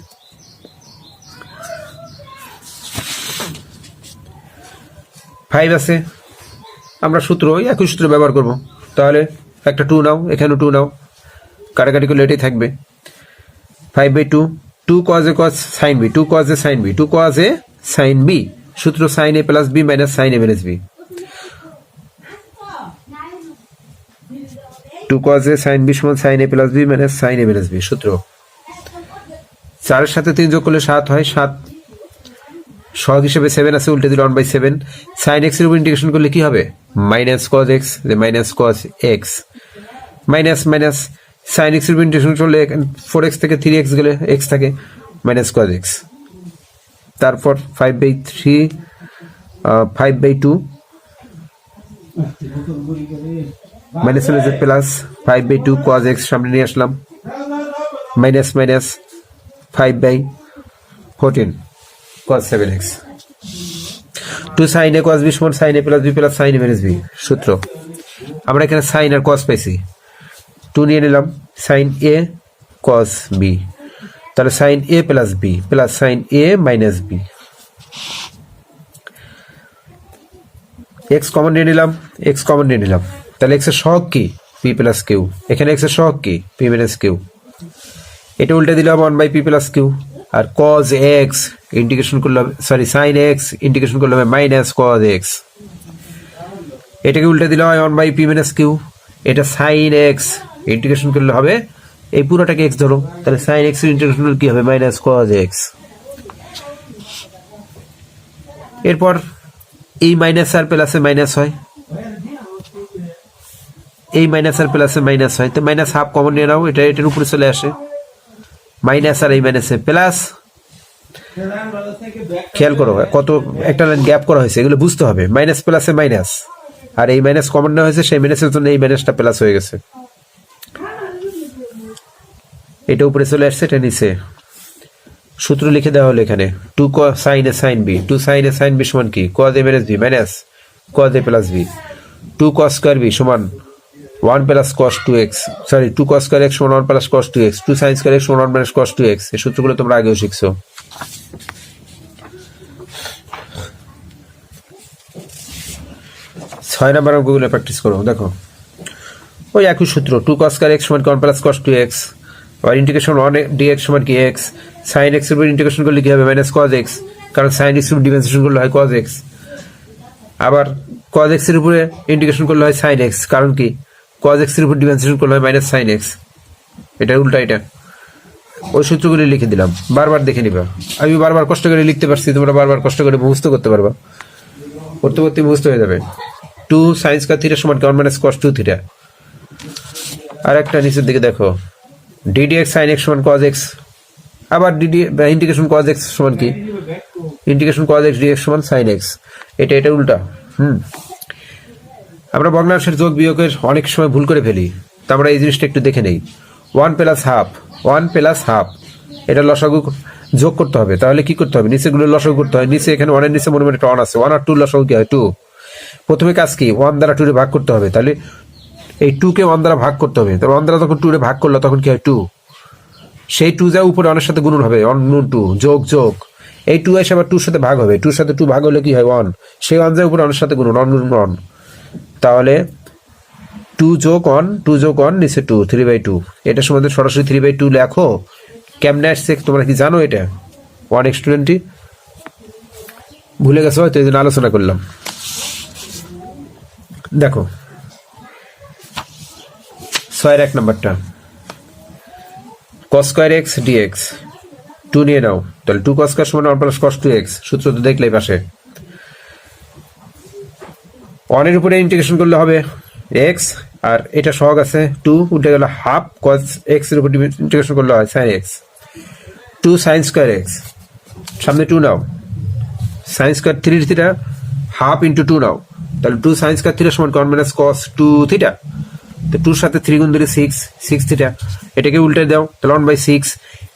5 আছে, আমরা সূত্র একই সূত্র ব্যবহার করব, তাহলে একটা 2 নাও, এখানে 2 নাও, কাটাকাটি করলে এটাই থাকবে 5/2, 2 cos a cos sin b, 2 cos a sin b, 2 cos a sin b, সূত্র sin a plus b minus sin a minus b, 2 cos a sin b সমান sin a plus b minus sin a minus b সূত্র। 4 এর সাথে 3 যোগ করলে 7 হয়, 7 সহগ হিসেবে 7 আছে, উল্টে দিলে 1/7। sin x এর উপর ইন্টিগ্রেশন করলে কি হবে minus cos x, minus cos x, minus minus sin x এর উপর ইন্টিগ্রেশন করলে 4x থেকে 3x গেলে x থাকে, মাইনাস cos x। তারপর 5/3 5/2 মাইনাস হলে যে প্লাস 5/2 cos x সামনে নিয়ে আসলাম, minus minus 5/14 cos 7x। 2 sin a cos b সমান sin a plus b plus sin a minus b সূত্র। আমরা এখানে sin আর cos পাইছি, 2 নিয়ে নিলাম sin a cos b, তাহলে sin a plus b plus sin a minus b। x common নিয়ে নিলাম, x কমন নিয়ে নিলাম, তাহলে x এর সহগ কি p প্লাস q, এখানে x এর সহগ কি p মাইনাস q, এটা উল্টে দিলাম 1/p প্লাস q, আর cos x ইন্টিগ্রেশন করলে সরি sin x ইন্টিগ্রেশন করলে হবে মাইনাস cos x, এটাকে উল্টে দিলে হয় 1/p মাইনাস q, এটা sin x ইন্টিগ্রেশন করলে হবে এই পুরোটাকে x ধরো, তাহলে sin x এর ইন্টিগ্রেশন করলে কি হবে মাইনাস cos x। এরপর এই মাইনাস আর প্লাসে মাইনাস হয়, এই মাইনাস আর প্লাসে মাইনাস হয়, তো মাইনাস হাফ কমন নিয়ে নাও, এটা এটার উপরে চলে আসে, মাইনাস আর এই মাইনাসে প্লাস। খেয়াল করো কত একটা লাইন গ্যাপ করা হয়েছে, এগুলো বুঝতে হবে। মাইনাস প্লাসে মাইনাস, আর এই মাইনাস কমন নেওয়া হয়েছে, সেই মাইনাসের জন্য এই মাইনাসটা প্লাস হয়ে গেছে। এটা উপরে চলে আসছে, এটা নিচে। সূত্র লিখে দেওয়া হলো এখানে, 2 sin a sin b, 2 sin a sin b সমান কি, cos a minus b minus cos a plus b, 2 cos square b সমান 1 plus cos 2x, sorry 2 cos square x সমান 1 plus cos 2x, 2 sin square x সমান 1 minus cos 2x। এই সূত্রগুলো তোমরা আগেও শিখছো। ছয় নম্বর অঙ্কগুলো প্র্যাকটিস করো। দেখো ওই একই সূত্র, 2 cos square x সমান 1 plus cos 2x, আর ইন্টিগ্রেশন 1 dx সমান কি x, sin x এর উপর ইন্টিগ্রেশন করলে কি হবে মাইনাস cos x, কারণ sin x এর উপর ডিফারেন্সিয়েশন করলে হয় cos x। আবার cos x এর উপরে ইন্টিগ্রেশন করলে হয় sin x, কারণ কি cos x এর উপর ডিফারেন্সিয়েশন করলে হয় মাইনাস sin x। এটা উল্টা, এটা ওই সূত্রগুলি লিখে দিলাম, বারবার দেখে নিবা। আমি বারবার কষ্ট করে লিখতে পারছি, তোমরা বারবার কষ্ট করে মুখস্থ করতে পারবা, করতে করতে মুখস্থ হয়ে যাবে। 2 sin square থিটা সমান 1 minus cos 2 থিটা। আর একটা নিচের দিকে দেখো, ddx sin x সমান cos x, আবার ইন্টিগ্রেশন cos x সমান কি, ইন্টিগ্রেশন cos x dx সমান sin x। এটা উল্টা। আমরা ভগ্নাংশের যোগ বিয়োগের অনেক সময় ভুল করে ফেলি, তা আমরা এই জিনিসটা একটু দেখে নেই। 1 plus half, 1 plus half, এটা লসাগু যোগ করতে হবে। তাহলে কি করতে হবে, নিচে গুলো লসাগু করতে হয়। নিচে এখানে 1 এর নিচে মনে মনে একটা 1 আছে, 1 আর 2 লসাগু কি হয় 2। প্রথমে কাজ কি, 1 দ্বারা 2 রে ভাগ করতে হবে। তাহলে এই 2 কে 1 দ্বারা ভাগ করতে হবে, তাহলে 1 দ্বারা যখন 2 রে ভাগ করলো তখন কি হয় 2, সেই 2 যা উপরে 1 এর সাথে গুণন হবে, 1 গুণ 2 যোগ যোগ, এই 2 এসে আবার 2 এর সাথে ভাগ হবে, 2 এর সাথে 2 ভাগ হলে কি হয় 1, সেই 1 যা উপরে 1 এর সাথে গুণন, 1 গুণ 1। তাহলে 2 যোগ 1, 2 যোগ 1 নিচে 2, 3/2। এটা সমাধান সরাসরি 3/2 লেখো। কেমনে আসছে তোমরা কি জানো? এটা অনেক স্টুডেন্টই ভুলে গেছে, হয়তো এই জন্য আলোচনা করলাম। দেখো 6 নম্বরটা, cos square x dx 2 নিয়ে নাও, তাহলে 2 cos square সমান 1 plus cos 2x। সূত্র তো দেখলেই পাশে। 1 এর উপরে ইন্টিগ্রেশন করলে হবে x, আর এটা সহগ আছে 2, উঠে গেল হাফ cos x এর উপর ইন্টিগ্রেশন করলে হয় sin x। 2 sin square x, সামনে 2 নাও, sin square 3 theta half into 2 নাও, তাহলে 2 sin square থিটা সমান 1 minus cos 2 থিটা। তো 2 এর সাথে 3 গুণ দিলে 6 থিটা, এটাকে উল্টে দাও, তাহলে 1/6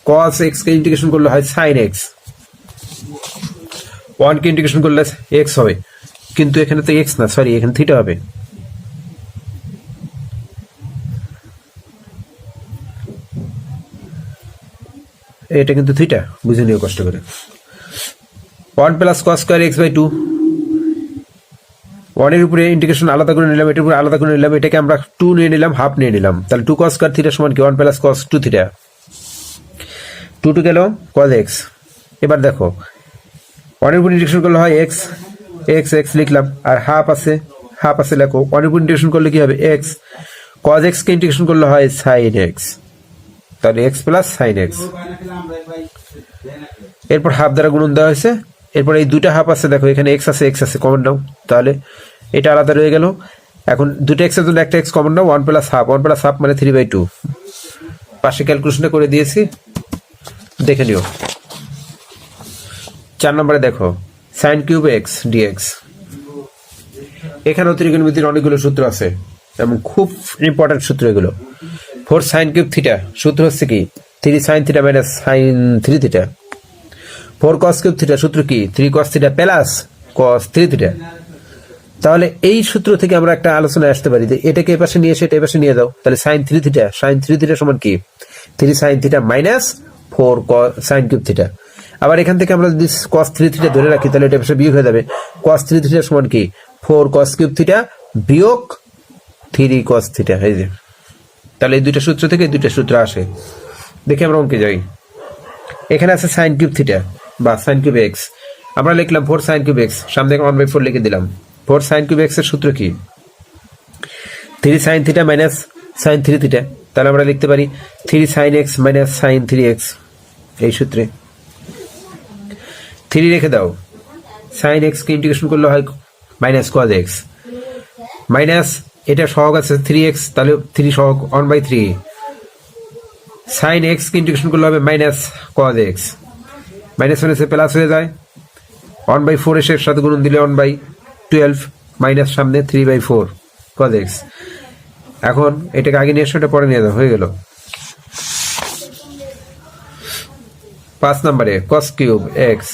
cos x কে ইন্টিগ্রেশন করলে হয় sin x। 1 কে ইন্টিগ্রেশন করলে x হবে, কিন্তু এখানে তো x না, সরি এখানে থিটা হবে। এটা কিন্তু থিটা, বুঝে নিও কষ্ট করে। 1 plus cos square x/2, 1 এর উপরে ইন্টিগ্রেশন আলাদা করে নিলাম, এটার উপরে আলাদা করে নিলাম, এটাকে আমরা 2 নিয়ে নিলাম, হাফ নিয়ে নিলাম, তাহলে 2 cos square থিটা সমান কি 1 plus cos 2 থিটা। 2 গেল cos x। এবার দেখো 1 এর উপর ইন্টিগ্রেশন করলে হয় x, x লিখলাম, আর হাফ আছে লেখো। 1 এর উপর ইন্টিগ্রেশন করলে কি হবে x, cos x কে ইন্টিগ্রেশন করলে হয় sin x, তাহলে x প্লাস sin x। এরপর হাফ দ্বারা গুণন দেওয়া হয়েছে, এরপর এই দুইটা হাফ আছে, দেখো এখানে x আছে কমন নাও, তাহলে এটা আলাদা রয়ে গেল। এখন দুটো x এর জন্য একটা x কমন নাও, 1 plus half মানে 3/2। পাশে ক্যালকুলেশনে করে দিয়েছি, দেখে নিও। 4 নম্বরে দেখো sin cube x dx, এখানেও ত্রিকোণমিতির অনেকগুলো সূত্র আছে এবং খুব ইম্পর্টেন্ট সূত্র এগুলো। 4 sin cube থিটা সূত্র হচ্ছে কি 3 sin theta minus sin 3 theta. 4 cos cube theta সূত্র কি 3 cos theta plus cos 3 theta. তাহলে এই সূত্র থেকে আমরা একটা আলোচনায় আসতে পারি যে এটাকে এই পাশে নিয়ে এসে এটা এই পাশে নিয়ে দাও, তাহলে sin 3 থিটা সমান কি 3 sin theta minus 4 sin cube theta. আবার এখান থেকে আমরা যদি cos 3 থিটা ধরে রাখি, তাহলে এটা পাশে বিয়োগ হয়ে যাবে, cos 3 থিটা সমান কি 4 cos cube থিটা বিয়োগ 3 cos থিটা। এই যে তাহলে এই দুইটা সূত্র থেকে দুইটা সূত্র আসে। দেখে আমরা অঙ্কে যাই। এখানে আছে sin cube থিটা বা sin cube x, আমরা লিখলাম 4 sin cube x, সামনে 1/4 লিখে দিলাম। 4 sin cube x এর সূত্র কি 3 sin theta minus sin 3 theta, তাহলে আমরা লিখতে পারি 3 sin x minus sin 3x। এই সূত্রে 3 রেখে দাও, সাইন এক্স কে ইন্টিগ্রেশন করলে হয় মাইনাস কজ এক্স, মাইনাস এটা সহগ আছে 3x, তাহলে 3 সহগ 1/3, সাইন এক্স কে ইন্টিগ্রেশন করলে হবে মাইনাস কজ এক্স, মাইনাস মাইনাসে প্লাস হয়ে যায়, 1/4 এর সাথে গুণন দিলে 1/12, মাইনাস সামনে 3/4 কজ এক্স। এখন এটাকে আগে নিয়ে এসে এটা পরে নিয়ে যাও, হয়ে গেল। 5 নম্বরে cos কিউব এক্স,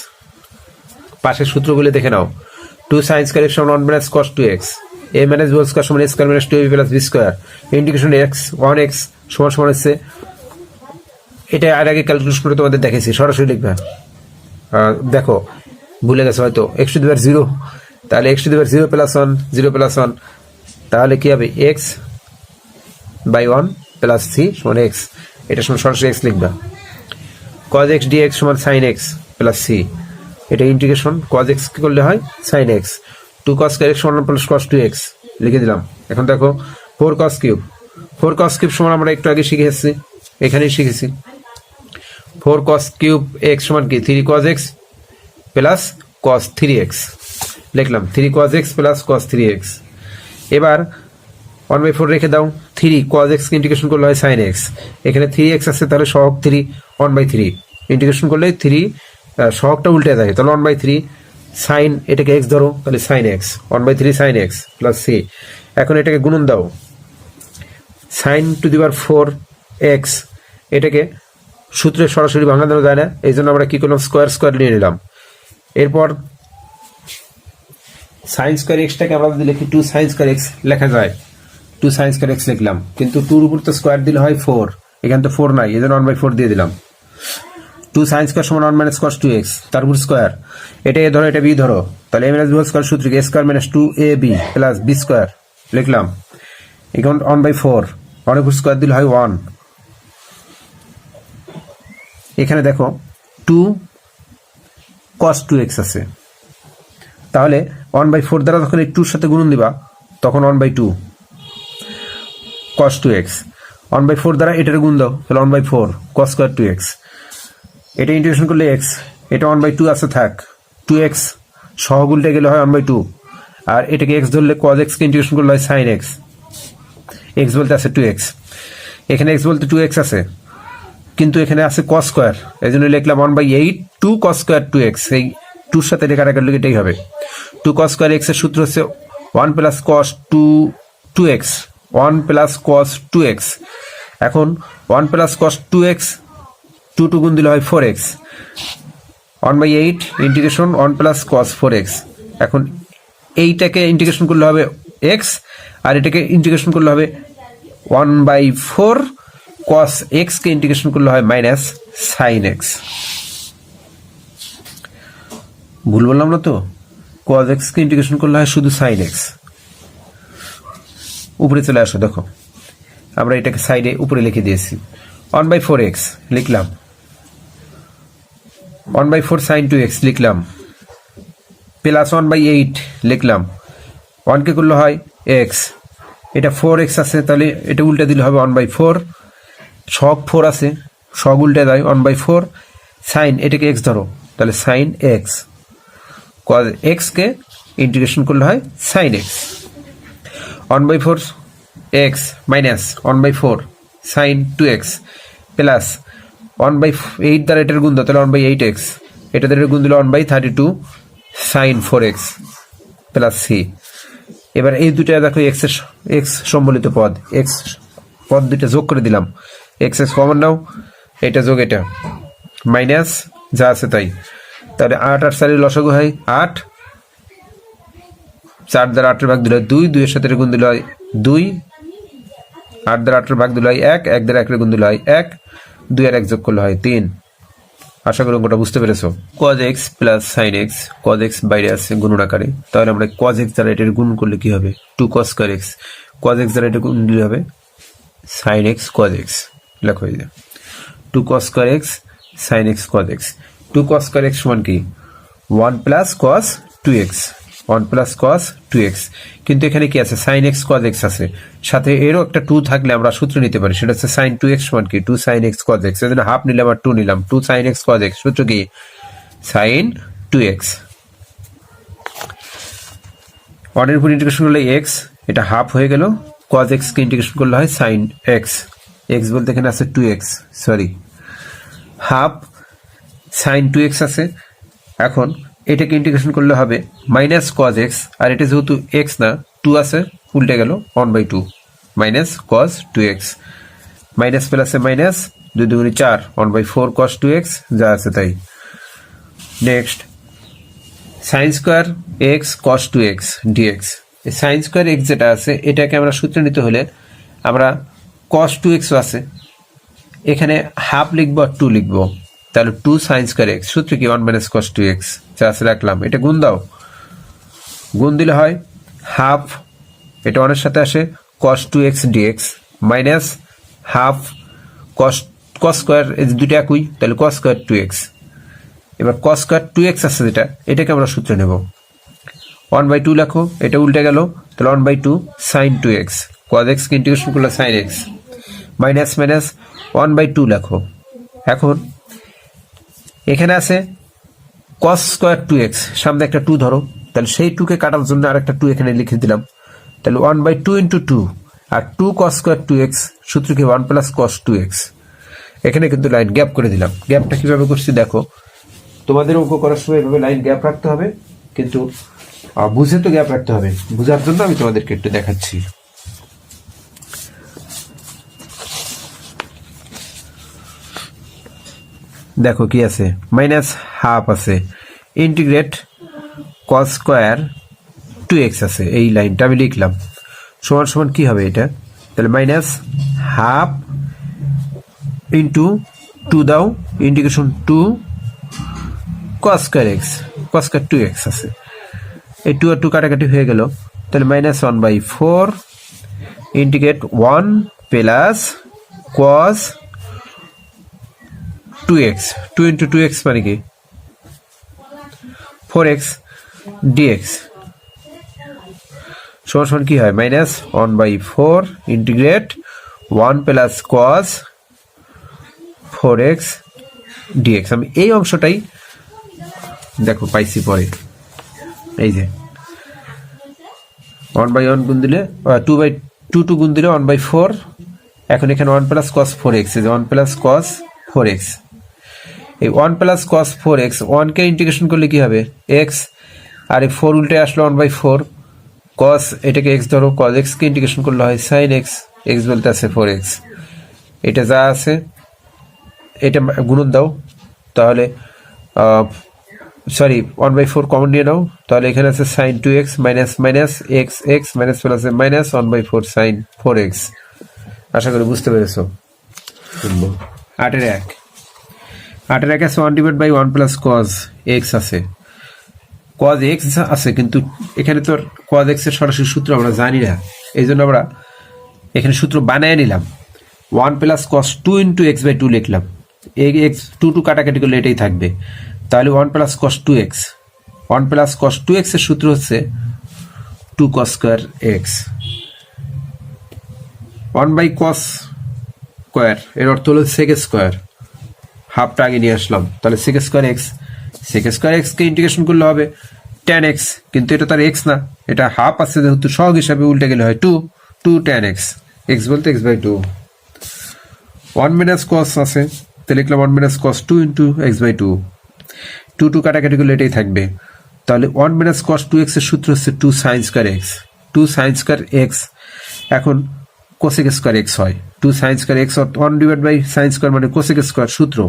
পাশের সূত্রগুলি দেখে নাও। 2 sin স্কয়ার x সমান 1 minus cos 2x, a minus b whole square সমান a square minus 2ab plus b square, integration x 1x সমান সমান হচ্ছে, এটা আর আগে ক্যালকুলেশন করে তোমাদের দেখেছি, সরাসরি লিখবে। দেখো ভুলে গেছো হয়তো, x টু দি পাওয়ার 0, তাহলে x two the power 0 plus 1 0 plus 1, তাহলে কি হবে x বাই 1 প্লাস c সমান x, এটা সমান সরাসরি x লিখবা। cos x dx সমান sin x প্লাস c, এটা ইন্টিগ্রেশন cos x কি করলে হয় sin x, 2 cos x সমান প্লাস cos 2x লিখে দিলাম। এখন দেখো 4 cos কিউব, 4 cos কিউব সমান আমরা একটু আগে শিখে এসেছি, এখানেই শিখেছি। 4 cos কিউব x সমান কি 3 cos x plus cos 3x লিখলাম, 3 cos x plus cos 3x। এবার 1/4 রেখে দাও, 3 cos x কে ইন্টিগ্রেশন করলে হয় sin x, এখানে 3x আছে তাহলে সহগ 3 1/3, ইন্টিগ্রেশন করলে 3 সহগটা উল্টে যায়, তাহলে 1/3 sin, এটাকে x ধরো তাহলে sin x 1/3 sin x plus c। এখন এটাকে গুণন দাও, sin two the power 4x, এটাকে সূত্রে সরাসরি ভাঙা দেওয়া যায় না, এই জন্য আমরা কি করলাম স্কোয়ার স্কোয়ার নিয়ে নিলাম। এরপর sin স্কোয়ার এক্সটাকে আমরা যদি লিখি 2 sin স্কোয়ার x লেখা যায়, 2 sin স্কোয়ার x লিখলাম, কিন্তু 2 এর উপর তো স্কোয়ার দিলে হয় 4, এখানে তো 4 নাই, এই জন্য 1/4 দিয়ে দিলাম। 2 sin স্কোয়ার সমান 1 minus cos 2x, তার উপর স্কোয়ার, এটা a ধরো এটা b ধরো, তাহলে a minus b whole square সূত্র কি a square minus 2ab plus b square লিখলাম, এখন 1/4, অনেক উপর স্কোয়ার দিলে হয় 1। এখানে দেখো 2 cos 2x আছে, তাহলে 1/4 দ্বারা যখন এই 2 এর সাথে গুণন দিবা তখন 1/2 cos 2x, 1/4 দ্বারা এটার গুণ দাও তাহলে 1/4 cos square 2x, এটা ইন্টিগ্রেশন করলে x, এটা 1/2 আছে থাক, 2x সহগ উল্টে গেলে হয় 1/2, আর এটাকে x ধরলে cos x কে ইন্টিগ্রেশন করলে হয় sin x, x বলতে আছে 2x, এখানে x বলতে 2x আছে, কিন্তু এখানে আছে cos স্কয়ার, এই জন্য লিখলাম 1/8 2 cos স্কয়ার 2x, এই 2 এর সাথে রেখা রাখার এটাই হবে। 2 cos স্কয়ার x এর সূত্র হচ্ছে 1 plus cos 2x, 1 plus cos 2x, এখন 1 প্লাস cos 2x 2 গুণ দিলে হয় 4x, 1/8 integration 1 plus cos 4x, এখন এইটাকে ইন্টিগ্রেশন করলে হবে x, আর এটাকে ইন্টিগ্রেশন করলে হবে 1/4 cos x কে ইন্টিগ্রেশন করলে হয় মাইনাস sin x। ভুল বললাম না তো, cos x কে ইন্টিগ্রেশন করলে হয় শুধু sin x। উপরে চলে আসো, দেখো আমরা এটাকে সাইডে উপরে লিখে দিয়েছি, 1/4x লিখলাম, 1/4 sin 2x লিখলাম, প্লাস 1/8 লিখলাম, 1 কে করলে হয় x, এটা 4x আছে তাহলে এটা উল্টে দিলে হবে 1/4, সহগ 4 আছে সহগ উল্টে যায় 1/4, sin এটাকে x ধরো তাহলে sin x, cos x কে ইন্টিগ্রেশন করলে হয় sin x, 1/4 x minus 1/4 sin 2x plus 1/8 দ্বারা এটার গুণ দাও তাহলে 1/8x, এটা দ্বারা গুণ দিলে 1/32 sin 4x প্লাস c। এবার এই দুটো দেখো x সম্বলিত পদ, x পদ দুটো যোগ করে দিলাম, x কমন নাও, এটা যোগ এটা মাইনাস যা আছে তাই, তাহলে 8 আর 4 লসাগু হয় 8, 4 দ্বারা 8 এর ভাগ দিলে হয় 2, 2 এর সাথে গুণ দিলে হয় 2, 8 দ্বারা 8 এর ভাগ দিলে হয় 1, 1 দ্বারা 1 এর গুণ দিলে হয় 1, 2 আর 1 যোগ করলে হয় 3। আশা করি অঙ্কটা বুঝতে পেরেছো। cos x plus sin x, cos x বাইরে আছে গুণন আকারে, তাহলে আমরা cos x দ্বারা এটার গুণ করলে কি হবে 2 cos square x, cos x দ্বারা এটা গুণ দিলে হবে sin x cos x, লেখো এই যে 2 cos square x sin x cos x, 2 cos square x সমান কি 1 plus cos 2x, 1 plus cos 2x, কিন্তু এখানে কি আছে sin x cos x আছে, সাথে এরও একটা 2 থাকলে আমরা সূত্র নিতে পারি, সেটা হচ্ছে sin 2x সমান কি 2 sin x cos x, এজন্য হাফ নিলাম আর 2 নিলাম, 2 sin x cos x, সূত্র কি sin 2x। 1 এর উপর ইন্টিগ্রেশন করলে এক্স, এটা হাফ হয়ে গেল। কজ এক্স কে ইন্টিগ্রেশন করলে হয় সাইন এক্স, এক্স বলতে এখানে আছে 2x, sorry half sign 2x আছে। এখন এটাকে ইন্টিগ্রেশন করলে হবে মাইনাস কজ এক্স, আর এটা যেহেতু এক্স না 2 আছে উল্টে গেল 1/2 মাইনাস কজ 2x, মাইনাস প্লাসে মাইনাস 2 2 4 1/4 cos 2x যা আছে তাই। নেক্সট সাইন স্কোয়ার এক্স কস 2x dx, এই সাইন স্কোয়ার এক্স যেটা আছে এটাকে আমরা সূত্রে নিতে হলে আমরা কস 2x আছে, এখানে হাফ লিখবো আর 2 লিখবো, তাহলে 2 সাইন স্কোয়ার এক্স, সূত্র কি 1 মাইনাস কস 2x যা আছে রাখলাম। এটা গুণ দাও, গুণ দিলে হয় হাফ, এটা 1 এর সাথে আসে কস 2x dx minus half cos square, এই দুটো একই, তাহলে কস স্কোয়ার 2x। এবার কস স্কোয়ার 2x আছে যেটা, এটাকে আমরা সূত্রে নেব 1/2 লেখো, এটা উল্টে গেল, তাহলে 1/2 সাইন 2x, কজ এক্স কে ইন্টিগ্রেশন করলে সাইন এক্স, মাইনাস মাইনাস 1/2 লেখো। এখন এখানে আছে কস স্কোয়ার 2x, সামনে একটা 2 ধরো, তাহলে সেই 2 কে কাটার জন্য আর একটা 2 এখানে লিখে দিলাম, তাহলে 1/2 ইন্টু 2 আর 2 কস স্কোয়ার 2x, সূত্র কি 1 প্লাস কস 2x। এখানে কিন্তু লাইন গ্যাপ করে দিলাম। গ্যাপটা কিভাবে করছি দেখো, তোমাদের অঙ্ক করার সময় এভাবে লাইন গ্যাপ রাখতে হবে, কিন্তু বুঝে তো গ্যাপ রাখতে হবে, বুঝার জন্য আমি তোমাদেরকে একটু দেখাচ্ছি। দেখো কি আছে, মাইনাস হাফ আছে, ইন্টিগ্রেট কস স্কোয়ার 2x আছে, এই লাইনটা আমি লিখলাম, সমান সমান কি হবে এটা, তাহলে মাইনাস হাফ ইন্টু 2 দাও, ইন্টিগ্রেশন 2 কস square X, cos square 2x আছে, এই 2 আর 2 কাটাকাটি হয়ে গেল, তাহলে minus 1/4 integrate 1 plus cos 2x, 2 into 2x মানে কি 4x dx সমান সমান কি হয়, minus 1/4 integrate 1 plus cos 4x dx। আমি এই অংশটাই দেখো পাইছি পরে, এই যে 1/1 গুণ দিলে 2 গুণ দিলে 1/4, এখন এখানে 1 plus cos 4x, 1 plus cos 4x, এই 1 প্লাস কস 4x 1 কে ইন্টিগ্রেশন করলে কি হবে x, আর এই 4 উল্টে আসলো 1/4 কস, এটাকে x ধরো, কস x কে ইন্টিগ্রেশন করলে হয় সাইন x, x বলতে আছে 4x, এটা যা আছে এটা গুণন দাও, তাহলে সরি 1/4 কমন নিয়ে নাও, তাহলে এখানে আছে sine 2x minus minus x x minus plus minus 1/4 sine 4x। আশা করি বুঝতে পেরেছো। 8 এর 1 আছে 1/1 প্লাস কজ এক্স আছে, কজ এক্স আছে, কিন্তু এখানে তো কজ এক্স এর সরাসরি সূত্র আমরা জানি না, এই জন্য আমরা এখানে সূত্র বানায় নিলাম, 1 প্লাস কস 2 ইন্টু x/2 লিখলাম, এই এক্স 2 কাটাকাটি করলে এটাই থাকবে, তাহলে 1 plus cos 2x, 1 plus cos 2x এর সূত্র হচ্ছে 2 কস স্কোয়ার এক্স, 1/cos স্কোয়ার এর অর্থ হলো সেক স্কোয়ার, হাফটা আগে নিয়ে আসলাম, তাহলে সেক স্কোয়ার এক্স কে ইন্টিগ্রেশন করলে হবে tan x, কিন্তু এটা তার এক্স না, এটা হাফ আছে যেহেতু সহগ হিসাবে উল্টে গেলে হয় 2 tan x, x বলতে x/2, 1 মাইনাস কস আছে, তাহলে লিখলাম 1 মাইনাস কস 2 ইন্টু x/2, 2 কাটাকাটি করলে এটাই থাকবে, তাহলে 1 মাইনাস কস 2x এর সূত্র হচ্ছে 2 sine square x, 2 sine square x, এখন কোসেক স্কোয়ার এক্স হয়, 2 sine square x 1/sin square মানে কোসেক স্কোয়ার, সূত্র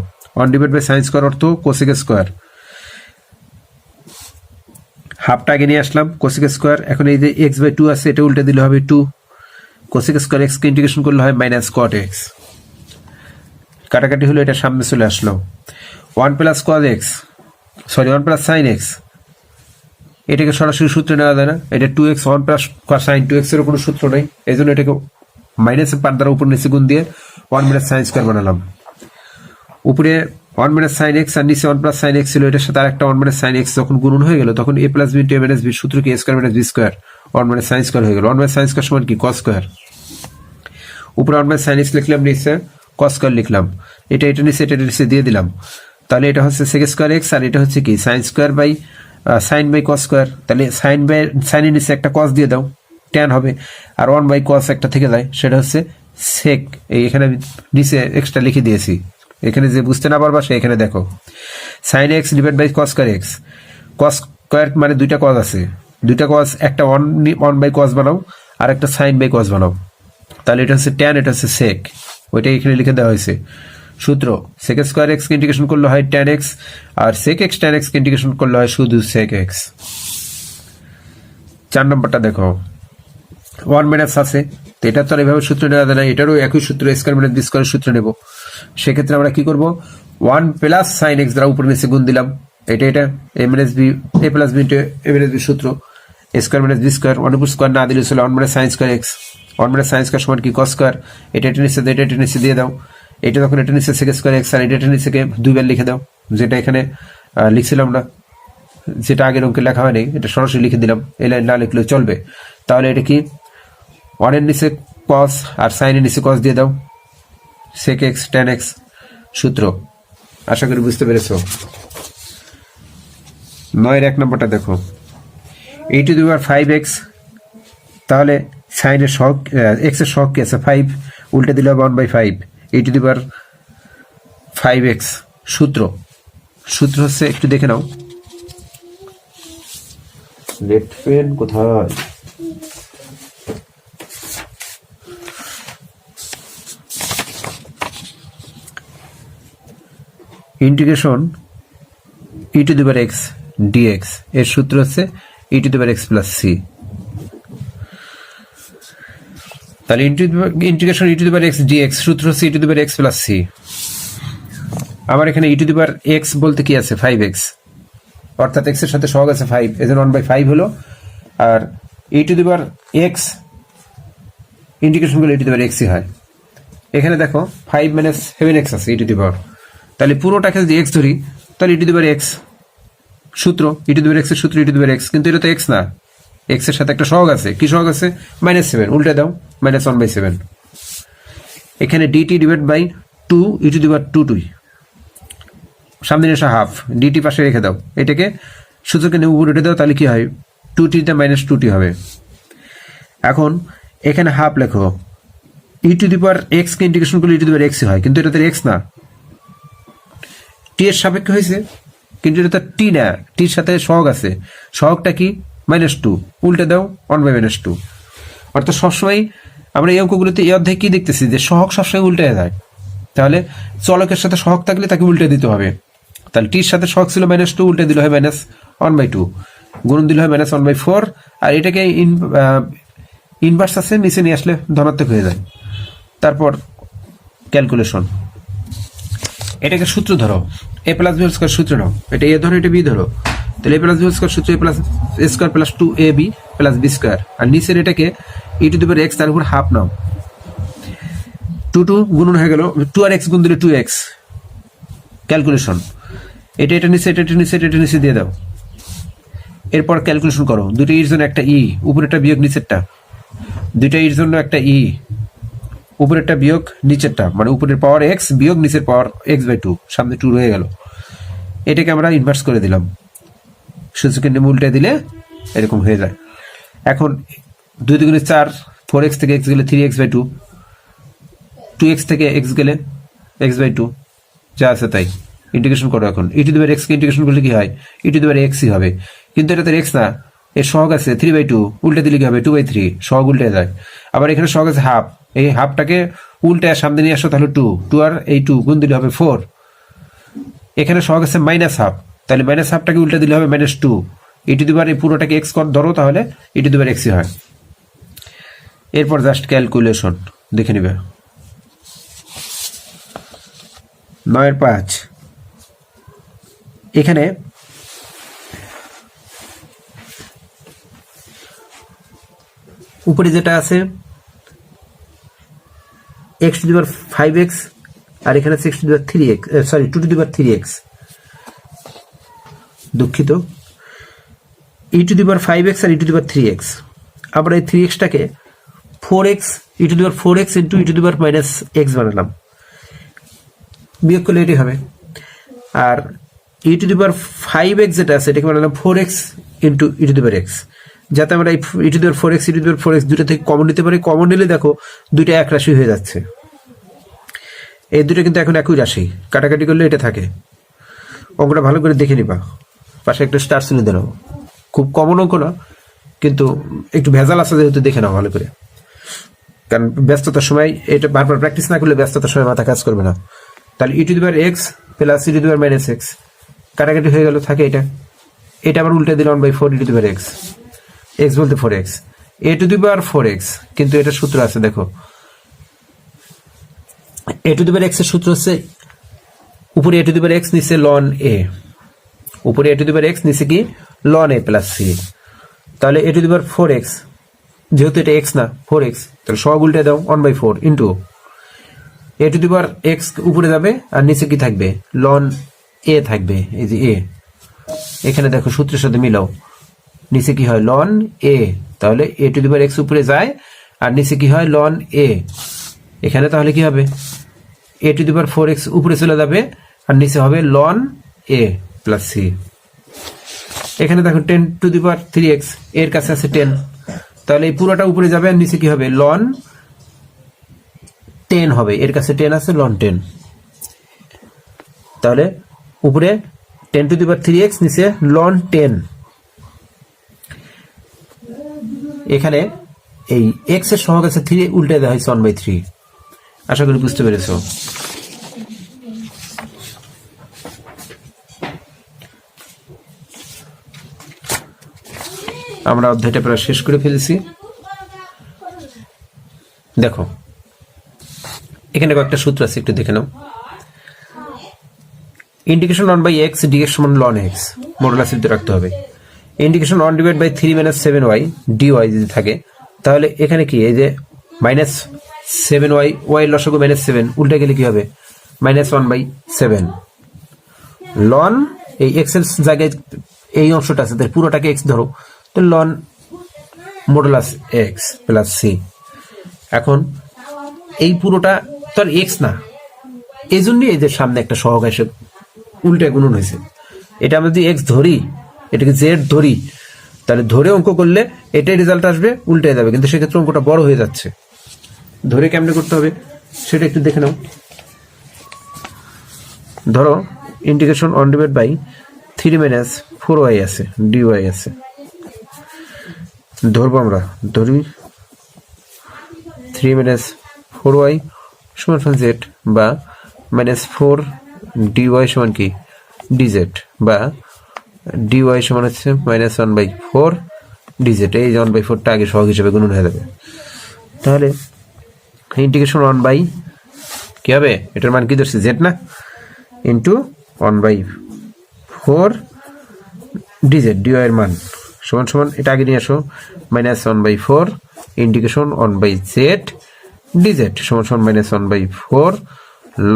1/sin স্কোয়ার অর্থ কোসেক স্কোয়ার, হাফটা আগে নিয়ে আসলাম কোসেক স্কোয়ার, এখন এই যে x/2 আছে এটা উল্টে দিলে হবে 2 কোসেক স্কোয়ার এক্স কে ইন্টিগ্রেশন করলে হয় মাইনাস কট এক্স, কাটাকাটি হলো এটা সামনে চলে আসলো, 1 plus cos x, sorry 1 plus sine x, এটাকে সরাসরি সূত্রে নেওয়া যায় না, এটা 2x 1 প্লাস সাইন 2x এর কোনো সূত্র নেই, এই জন্য এটাকে মাইনাসের পার দ্বারা উপর নিচে গুণ দিয়ে 1 মাইনাস সাইন স্কোয়ার বানালাম, উপরে 1 মাইনাস সাইন এক্স আর নিচে 1 প্লাস সাইন এক্স ছিল, এটার সাথে আরেকটা 1 মাইনাস সাইন এক্স যখন গুণন হয়ে গেল তখন a plus b into a minus b, সূত্র কি a square minus b square, 1 minus sine square হয়ে গেল, 1 মাইনাস সাইন স্কোয়ার সমান কি কস স্কোয়ার, উপরে 1 মাইনাস সাইন এক্স লিখলাম, নিচে কস স্কোয়ার লিখলাম, এটা নিচে এটা নিচে দিয়ে দিলাম, তাহলে এটা হচ্ছে সেক স্কোয়ার এক্স আর এটা হচ্ছে কি sine square by sine by cos square, তাহলে সাইনের নিচে একটা কস দিয়ে দাও, ট্যান হবে। আর 1 বাই কস একটা থেকে যায়, সেটা হচ্ছে সেক। এখানে নিচে এক্সট্রা লিখে দিয়েছি, এখানে যে বুঝতে না পারবা সে এখানে দেখো। Sine X divide by cos square X. Cos square মানে দুইটা কস আছে, দুইটা কস, একটা 1 বাই কস বানাও আর একটা সাইন বাই কস বানাও, তাহলে এটা হচ্ছে ট্যান, এটা হচ্ছে সেক, ওইটা এখানে লিখে দেওয়া হয়েছে। সূত্র সেক স্কোয়ার এক্স কে ইন্টিগ্রেশন করলে হয় ট্যান এক্স, আর সেক এক্স ট্যান এক্স কে ইন্টিগ্রেশন করলে হয় শুধু সেক এক্স। 4 নম্বরটা দেখো, 1 মাইনাস আছে, তো এটা তো এইভাবে সূত্র নেওয়া যায় না, এটারও একই সূত্র স্কোয়ার মাইনাস বি স্কোয়ারের সূত্র নেব। সেক্ষেত্রে আমরা কি করব, 1 প্লাস সাইন এক্স দ্বারা উপরে নিচে গুণ দিলাম, এটা এ minus b, A plus b into a minus b সূত্র, a square minus B square, 1 উপর স্কোয়ার না দিলে ছিল 1 minus sine square x, 1 minus sine square সমান কি কস স্কোয়ার, এটা নিচে দিয়ে, এটা নিচে দিয়ে দাও, এটা তখন এটা নিচে সেক স্কোয়ার এক্স, আর এটা নিচে দুইবার লিখে দাও, যেটা এখানে লিখছিলাম না, যেটা আগের অঙ্কে লেখা হয়নি, এটা সরাসরি লিখে দিলাম, এই লাইন না লিখলেও চলবে। তাহলে এটা কি 1 এর নিচে কস আর সাইনের নিচে কস দিয়ে দাও, সেক এক্স ট্যান এক্স সূত্র। আশা করি বুঝতে পেরেছো। 9 1 নম্বরটা দেখো, e two the power 5x, তাহলে সাইনের সহগ এক্স এর সহগ কি আছে 5, উল্টে দিলে হবে 1/5 e two the power 5x। সূত্র হচ্ছে, একটু দেখে নাও, লেফট পেন কোথায়, integration E to the power X dx, এর সূত্র হচ্ছে E to the power X plus C. তাহলে integration E to the power X dx সূত্র হচ্ছে E to the power X plus C. আমার এখানে ই টু দি পাওয়ার এক্স বলতে কি আছে 5x, অর্থাৎ এক্স এর সাথে সহগ আছে 5, এজন্য 1/5 হলো। আর E to the power X integration করলে ই টু দি পাওয়ার এক্সই হয়। এখানে দেখো 5 মাইনাস 7x আছে ই টু দি পাওয়ার, তাহলে পুরোটাকে যদি এক্স ধরি তাহলে E to the power x, সূত্র ই টু দি পাওয়ার এক্স এর সূত্র ই টু দি পাওয়ার এক্স, কিন্তু এটা তো এক্স না, এক্স এর সাথে একটা সহগ আছে, কি সহগ আছে -7, উল্টে দাও -1/7। এখানে dt divide by 2 E to the power 2 সামনে এসে হাফ, ডিটি পাশে রেখে দাও, এটাকে সূত্রকে নিয়ে উপরে উঠে দাও, তাহলে কি হয় 2t -2t হবে। এখন এখানে হাফ লেখো, E to the power X কে ইন্টিগ্রেশন করলে E to the power x হয়, কিন্তু এটা তো এক্স না, টি এর সাপেক্ষে হয়েছে, কিন্তু এটা তো টি না, টির সাথে সহগ আছে, সহগটা কি -2, উল্টে দাও 1/-2। অর্থাৎ সবসময় আমরা এই অঙ্কগুলোতে এই অধ্যায়ে কি দেখতেছি, যে সহগ সবসময় উল্টে যায়, তাহলে চলকের সাথে সহগ থাকলে তাকে উল্টে দিতে হবে। তাহলে টির সাথে সহগ ছিল -2, উল্টে দিলে হয় -1/2, গুণন দিলে হয় -1/4, আর এটাকে ইনভার্স আছে, নিচে নিয়ে আসলে ধনাত্মক হয়ে যায়। তারপর ক্যালকুলেশন, এটাকে সূত্র ধরো, এ প্লাস বি হোল স্কয়ার সূত্র নাও, এটা এ ধরো এটা বি ধরো, তাহলে এ প্লাস বি হোল স্কয়ার সূত্র A plus A square plus 2ab plus B square, আর নিচের এটাকে ই টু দি পাওয়ার এক্স, তার উপর হাফ নাও, 2 গুণন হয়ে গেল, 2 আর এক্স গুণ দিলে 2x। ক্যালকুলেশন, এটা নিচে এটা নিচে এটা নিচে দিয়ে দাও, এরপর ক্যালকুলেশন করো, দুটো ইর জন্য একটা ই, উপরেরটা বিয়োগ নিচেরটা, দুইটা ইর জন্য একটা ই, উপরেরটা বিয়োগ নিচেরটা, মানে উপরের পাওয়ার এক্স বিয়োগ নিচের পাওয়ার x/2, সামনে 2 রয়ে গেল, এটাকে আমরা ইনভার্স করে দিলাম, সূচকের নিয়মে উল্টে দিলে এরকম হয়ে যায়। এখন 2 দুগুণে 4, 4x থেকে x গেলে 3x/2, 2x থেকে x গেলে x/2, যা আছে তাই ইন্টিগ্রেশন করো। এখন E to the power X কে ইন্টিগ্রেশন করলে কি হয়, ই টু দি পাওয়ার এক্সই হবে, কিন্তু এটা তো এক্স না, এর সহগ আছে 3/2, উল্টে দিলে কি হবে 2/3, সহগ উল্টে যায়। আবার এখানে সহগ আছে হাফ, এই হাফটাকে উল্টে সামনে নিয়ে আসো, তাহলে 2 আর এই 2 গুণ দিলে হবে 4। এখানে সহগ আছে -1/2, তাহলে -1/2টাকে উল্টে দিলে হবে -2, ই টু দি পাওয়ার এই পুরোটাকে এক্স ধরো, তাহলে ই টু দি পাওয়ার এক্সই হয়। এরপর জাস্ট ক্যালকুলেশন দেখে নিবে। 9-5, এখানে উপরে যেটা আছে x two the power 5x, আর এখানে 6 two the power 3x, sorry 2 two the power 3x, দুঃখিত, ই to the power 5x R E to the power 3x। আমরা এই 3xটাকে 4x E to the power 4x into E to the power -x বানালাম, বিয়োগ করলে এটি হবে। আর E to the power 5x যেটা আছে এটাকে বানালাম 4x into E to the power x, যাতে আমরা এই ই to the power 4x E to the power 4x দুটো থেকে কমন নিতে পারি। কমন নিলে দেখো দুইটা এক রাশি হয়ে যাচ্ছে, এই দুটো কিন্তু এখন একই রাশি, কাটাকাটি করলে এটা থাকে। অঙ্কটা ভালো করে দেখে নিবা, পাশে একটা স্টার চিহ্ন দিয়ে নাও। খুব কমন অঙ্ক না, কিন্তু একটু ভেজাল আছে যেহেতু দেখে নাও ভালো করে, কারণ ব্যস্ততার সময় এটা বারবার প্র্যাকটিস না করলে ব্যস্ততার সময় মাথা কাজ করবে না। তাহলে E to the power X plus E to the power minus X, কাটাকাটি হয়ে গেল, থাকে এটা। এটা আবার উল্টে দিলাম 1/4 E to the power X, X বলতে 4x, A two the power 4x, কিন্তু এটা সূত্র আছে দেখো, এ টু দি পাওয়ার এক্স এর সূত্র হচ্ছে উপরে এ টু দি পাওয়ার এক্স নিচে লন এ, উপরে এ টু দি পাওয়ার এক্স নিচে কি লন এ প্লাস সি। তাহলে এ টু দি পাওয়ার 4x, যেহেতু এটা এক্স না 4x, তাহলে সব উল্টে দাও 1/4 into A two the power x উপরে যাবে আর নিচে কি থাকবে লন এ থাকবে, এই যে এ, এখানে দেখো সূত্রের সাথে মিলাও, নিচে কি হয় লন এ, তাহলে এ টু দি পাওয়ার এক্স উপরে যায় আর নিচে কি হয় লন এ, এখানে তাহলে কি হবে এ টু দি পাওয়ার 4x উপরে চলে যাবে আর নিচে হবে লন এ প্লাস সি। এখানে দেখো 10 টু দি পাওয়ার 3x, এর কাছে আছে 10, তাহলে এই পুরোটা উপরে যাবে আর নিচে কি হবে লন 10 হবে, এর কাছে 10 আছে লন 10, তাহলে উপরে 10 টু দি পাওয়ার 3x নিচে লন 10। এখানে এই x এর সহগ আছে 3, উল্টে দেওয়া হয়েছে 1/3। আশা করি বুঝতে পেরেছো। আমরা অধ্যায়টা প্রায় শেষ করে ফেলেছি। দেখো এখানে কয়েকটা সূত্র আছে, একটু দেখে নাও। ইন্টিগ্রেশন 1/x dx সমান ln x, মডুলাস চিহ্ন রাখতে হবে। Integration 1 divide by 3 - 7y dy যদি থাকে, তাহলে এখানে কি এই যে -7y, y এর লসাগু -7, উল্টে গেলে কি হবে -1/7 লন এই x এর জায়গায় এই অংশটা আছে, তাই পুরোটাকে x ধরো, তো loan modulus x plus c। এখন এই পুরোটা তো আর x না, এই জন্যই এই যে সামনে একটা সহগ এসে উল্টে গুণন হয়েছে। এটা আমরা যদি x ধরি, এটাকে z ধরি, তাহলে ধরে অঙ্ক করলে এটাই রেজাল্ট আসবে, উল্টে যাবে, কিন্তু সেক্ষেত্রে অঙ্কটা বড় হয়ে যাচ্ছে। ধরে কেমনে করতে হবে সেটা একটু দেখে নাও। ধরো ইন্টিগ্রেশন 1 ডিভাইড বাই 3 - 4y আছে, dy আছে, ধরবো আমরা, ধরি 3 - 4y সমান z, বা -4 dy সমান কি dz, বা dy সমান হচ্ছে -1/4 dz। এই 1/4টা আগে সহগ হিসেবে গুণন হয়ে যাবে। তাহলে ইন্টিগ্রেশন 1 বাই কি হবে, এটার মান কি ধরছি z না, ইন্টু 1/4 dz, dy এর মান সমান সমান, এটা আগে নিয়ে আসো, -1/4 ইন্টিগ্রেশন 1/z dz সমান সমান -1/4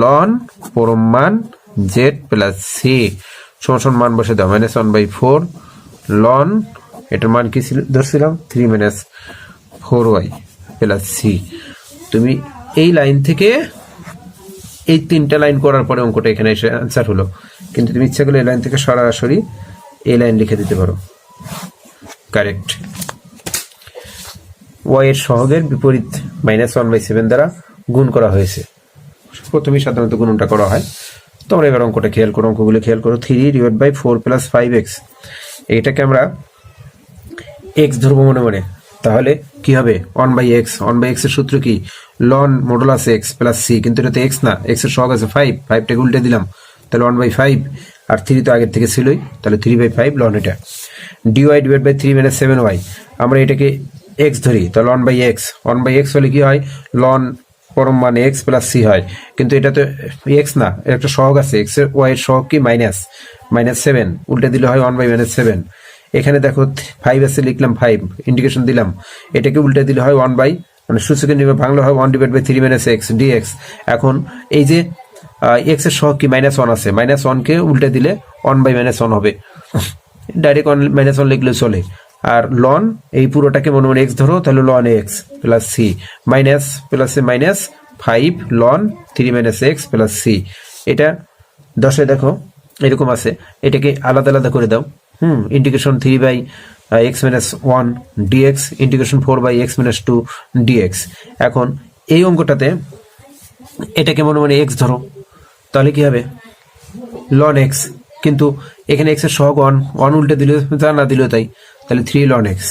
লন পরম মান z প্লাস c সমান সমান মান বসে দাও, -1/4 লন, এটার মান কি ছিল ধরছিলাম 3 - 4y প্লাস c। তুমি এই লাইন থেকে এই 3টা লাইন করার পরে অঙ্কটা এখানে এসে আনসার হলো, কিন্তু তুমি ইচ্ছা করলে এই লাইন থেকে সরাসরি এই লাইন লিখে দিতে পারো, কারেক্ট। y এর সহগের বিপরীত -1/7 দ্বারা গুণ করা হয়েছে, প্রথমেই সাধারণত গুণনটা করা হয়। তোমরা এবার অঙ্কটা খেয়াল করো, অঙ্কগুলো খেয়াল করো। 3/4 + 5x, এটাকে আমরা x ধরবো মনে মনে, তাহলে কি হবে 1/x, 1/x এর সূত্র কি loan modulus x plus c, কিন্তু এটা তো x না, x এর সহগ আছে 5, 5টাকে উল্টে দিলাম, তাহলে 1/5, আর 3 তো আগের থেকে ছিলই, তাহলে 3/5 লন এটা। dy ডিভাইড বাই 3 - 7y, আমরা এটাকে x ধরি, তাহলে 1/x, 1/x হলে কি হয় লন পরম মান x প্লাস c হয়, কিন্তু এটা তো x না, এর একটা সহগ আছে, x এর y এর সহগ কি -7, উল্টে দিলে হয় 1/7। এখানে দেখো 5 আছে, লিখলাম 5, ইন্টিগ্রেশন দিলাম, এটাকে উল্টে দিলে হয় 1 বাই, মানে সূচকের নিবে বাংলা হয় 1 ডিভাইড বাই 3 - x dx। এখন এই যে x এর সহগ কি -1 আছে, -1 কে উল্টে দিলে 1/-1 হবে, ডাইরেক্ট -1 লিখলে চলে। আর লন এই পুরোটাকে মনে মনে x ধরো, তাহলে লন x প্লাস c, মাইনাস প্লাসে -5 লন 3 - x প্লাস c। এটা 10-এ দেখো এরকম আছে, এটাকে আলাদা আলাদা করে দাও। Integration 3/x-1 dx, integration 4/x-2 dx। এখন এই অঙ্কটাতে এটাকে মনে মনে এক্স ধরো, তাহলে কি হবে লন এক্স, কিন্তু এখানে এক্স এর সহগ ওয়ান উল্টে দিলে যা, না দিলেও তাই, তাহলে 3 লন এক্স।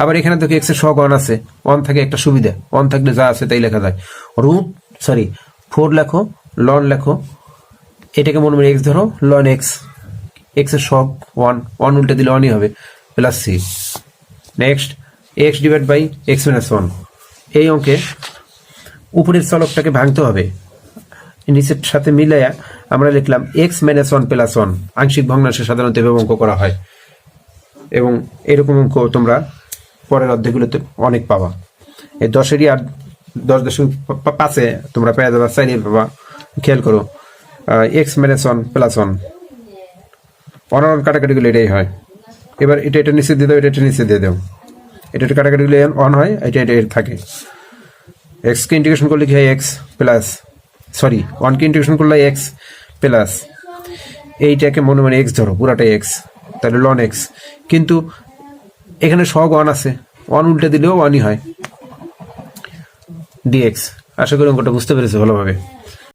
আবার এখানে দেখো এক্স এর সহগ 1 আছে, 1 থাকে একটা সুবিধা, 1 থাকলে যা আছে তাই লেখা যায়। 4 লেখো, লন লেখো, এটাকে মনে মনে এক্স ধরো, লন এক্স, এক্স এর সহগ 1 উল্টে দিলে 1ই হবে, প্লাস সি। Next x/(x-1). এই অঙ্কে উপরের চলকটাকে ভাঙতে হবে, নিচের সাথে মিলাইয়া আমরা লিখলাম x-1 + 1। আংশিক ভগ্নাংশে সাধারণত এভাবে অঙ্ক করা হয়, এবং এরকম অঙ্ক তোমরা পরের অধ্যায়গুলোতে অনেক পাবা। এই 10-এরই আর 10.5-এ তোমরা পেয়ে যাবা, চাইলে পাবা। খেয়াল করো, x-1 + 1 অন কাটাকাটিগুলো এটাই হয়। এবার এটা নিচে দিয়ে দাও, এটা নিচে দিয়ে দাও, এটা কাটাকাটিগুলো অন হয়, এটা থাকে। এক্স কে ইন্টিগ্রেশন করলে কি হয়, ওয়ান কে ইন্টিগ্রেশন করলে এক্স প্লাস এইটাকে মনে মনে এক্স ধরো, পুরাটাই এক্স, তাহলে লন এক্স। কিন্তু এখানে সহগ 1 আছে, 1 উল্টে দিলেও 1ই হয়, ডিএক্স। আশা করি অঙ্কটা বুঝতে পেরেছো ভালোভাবে।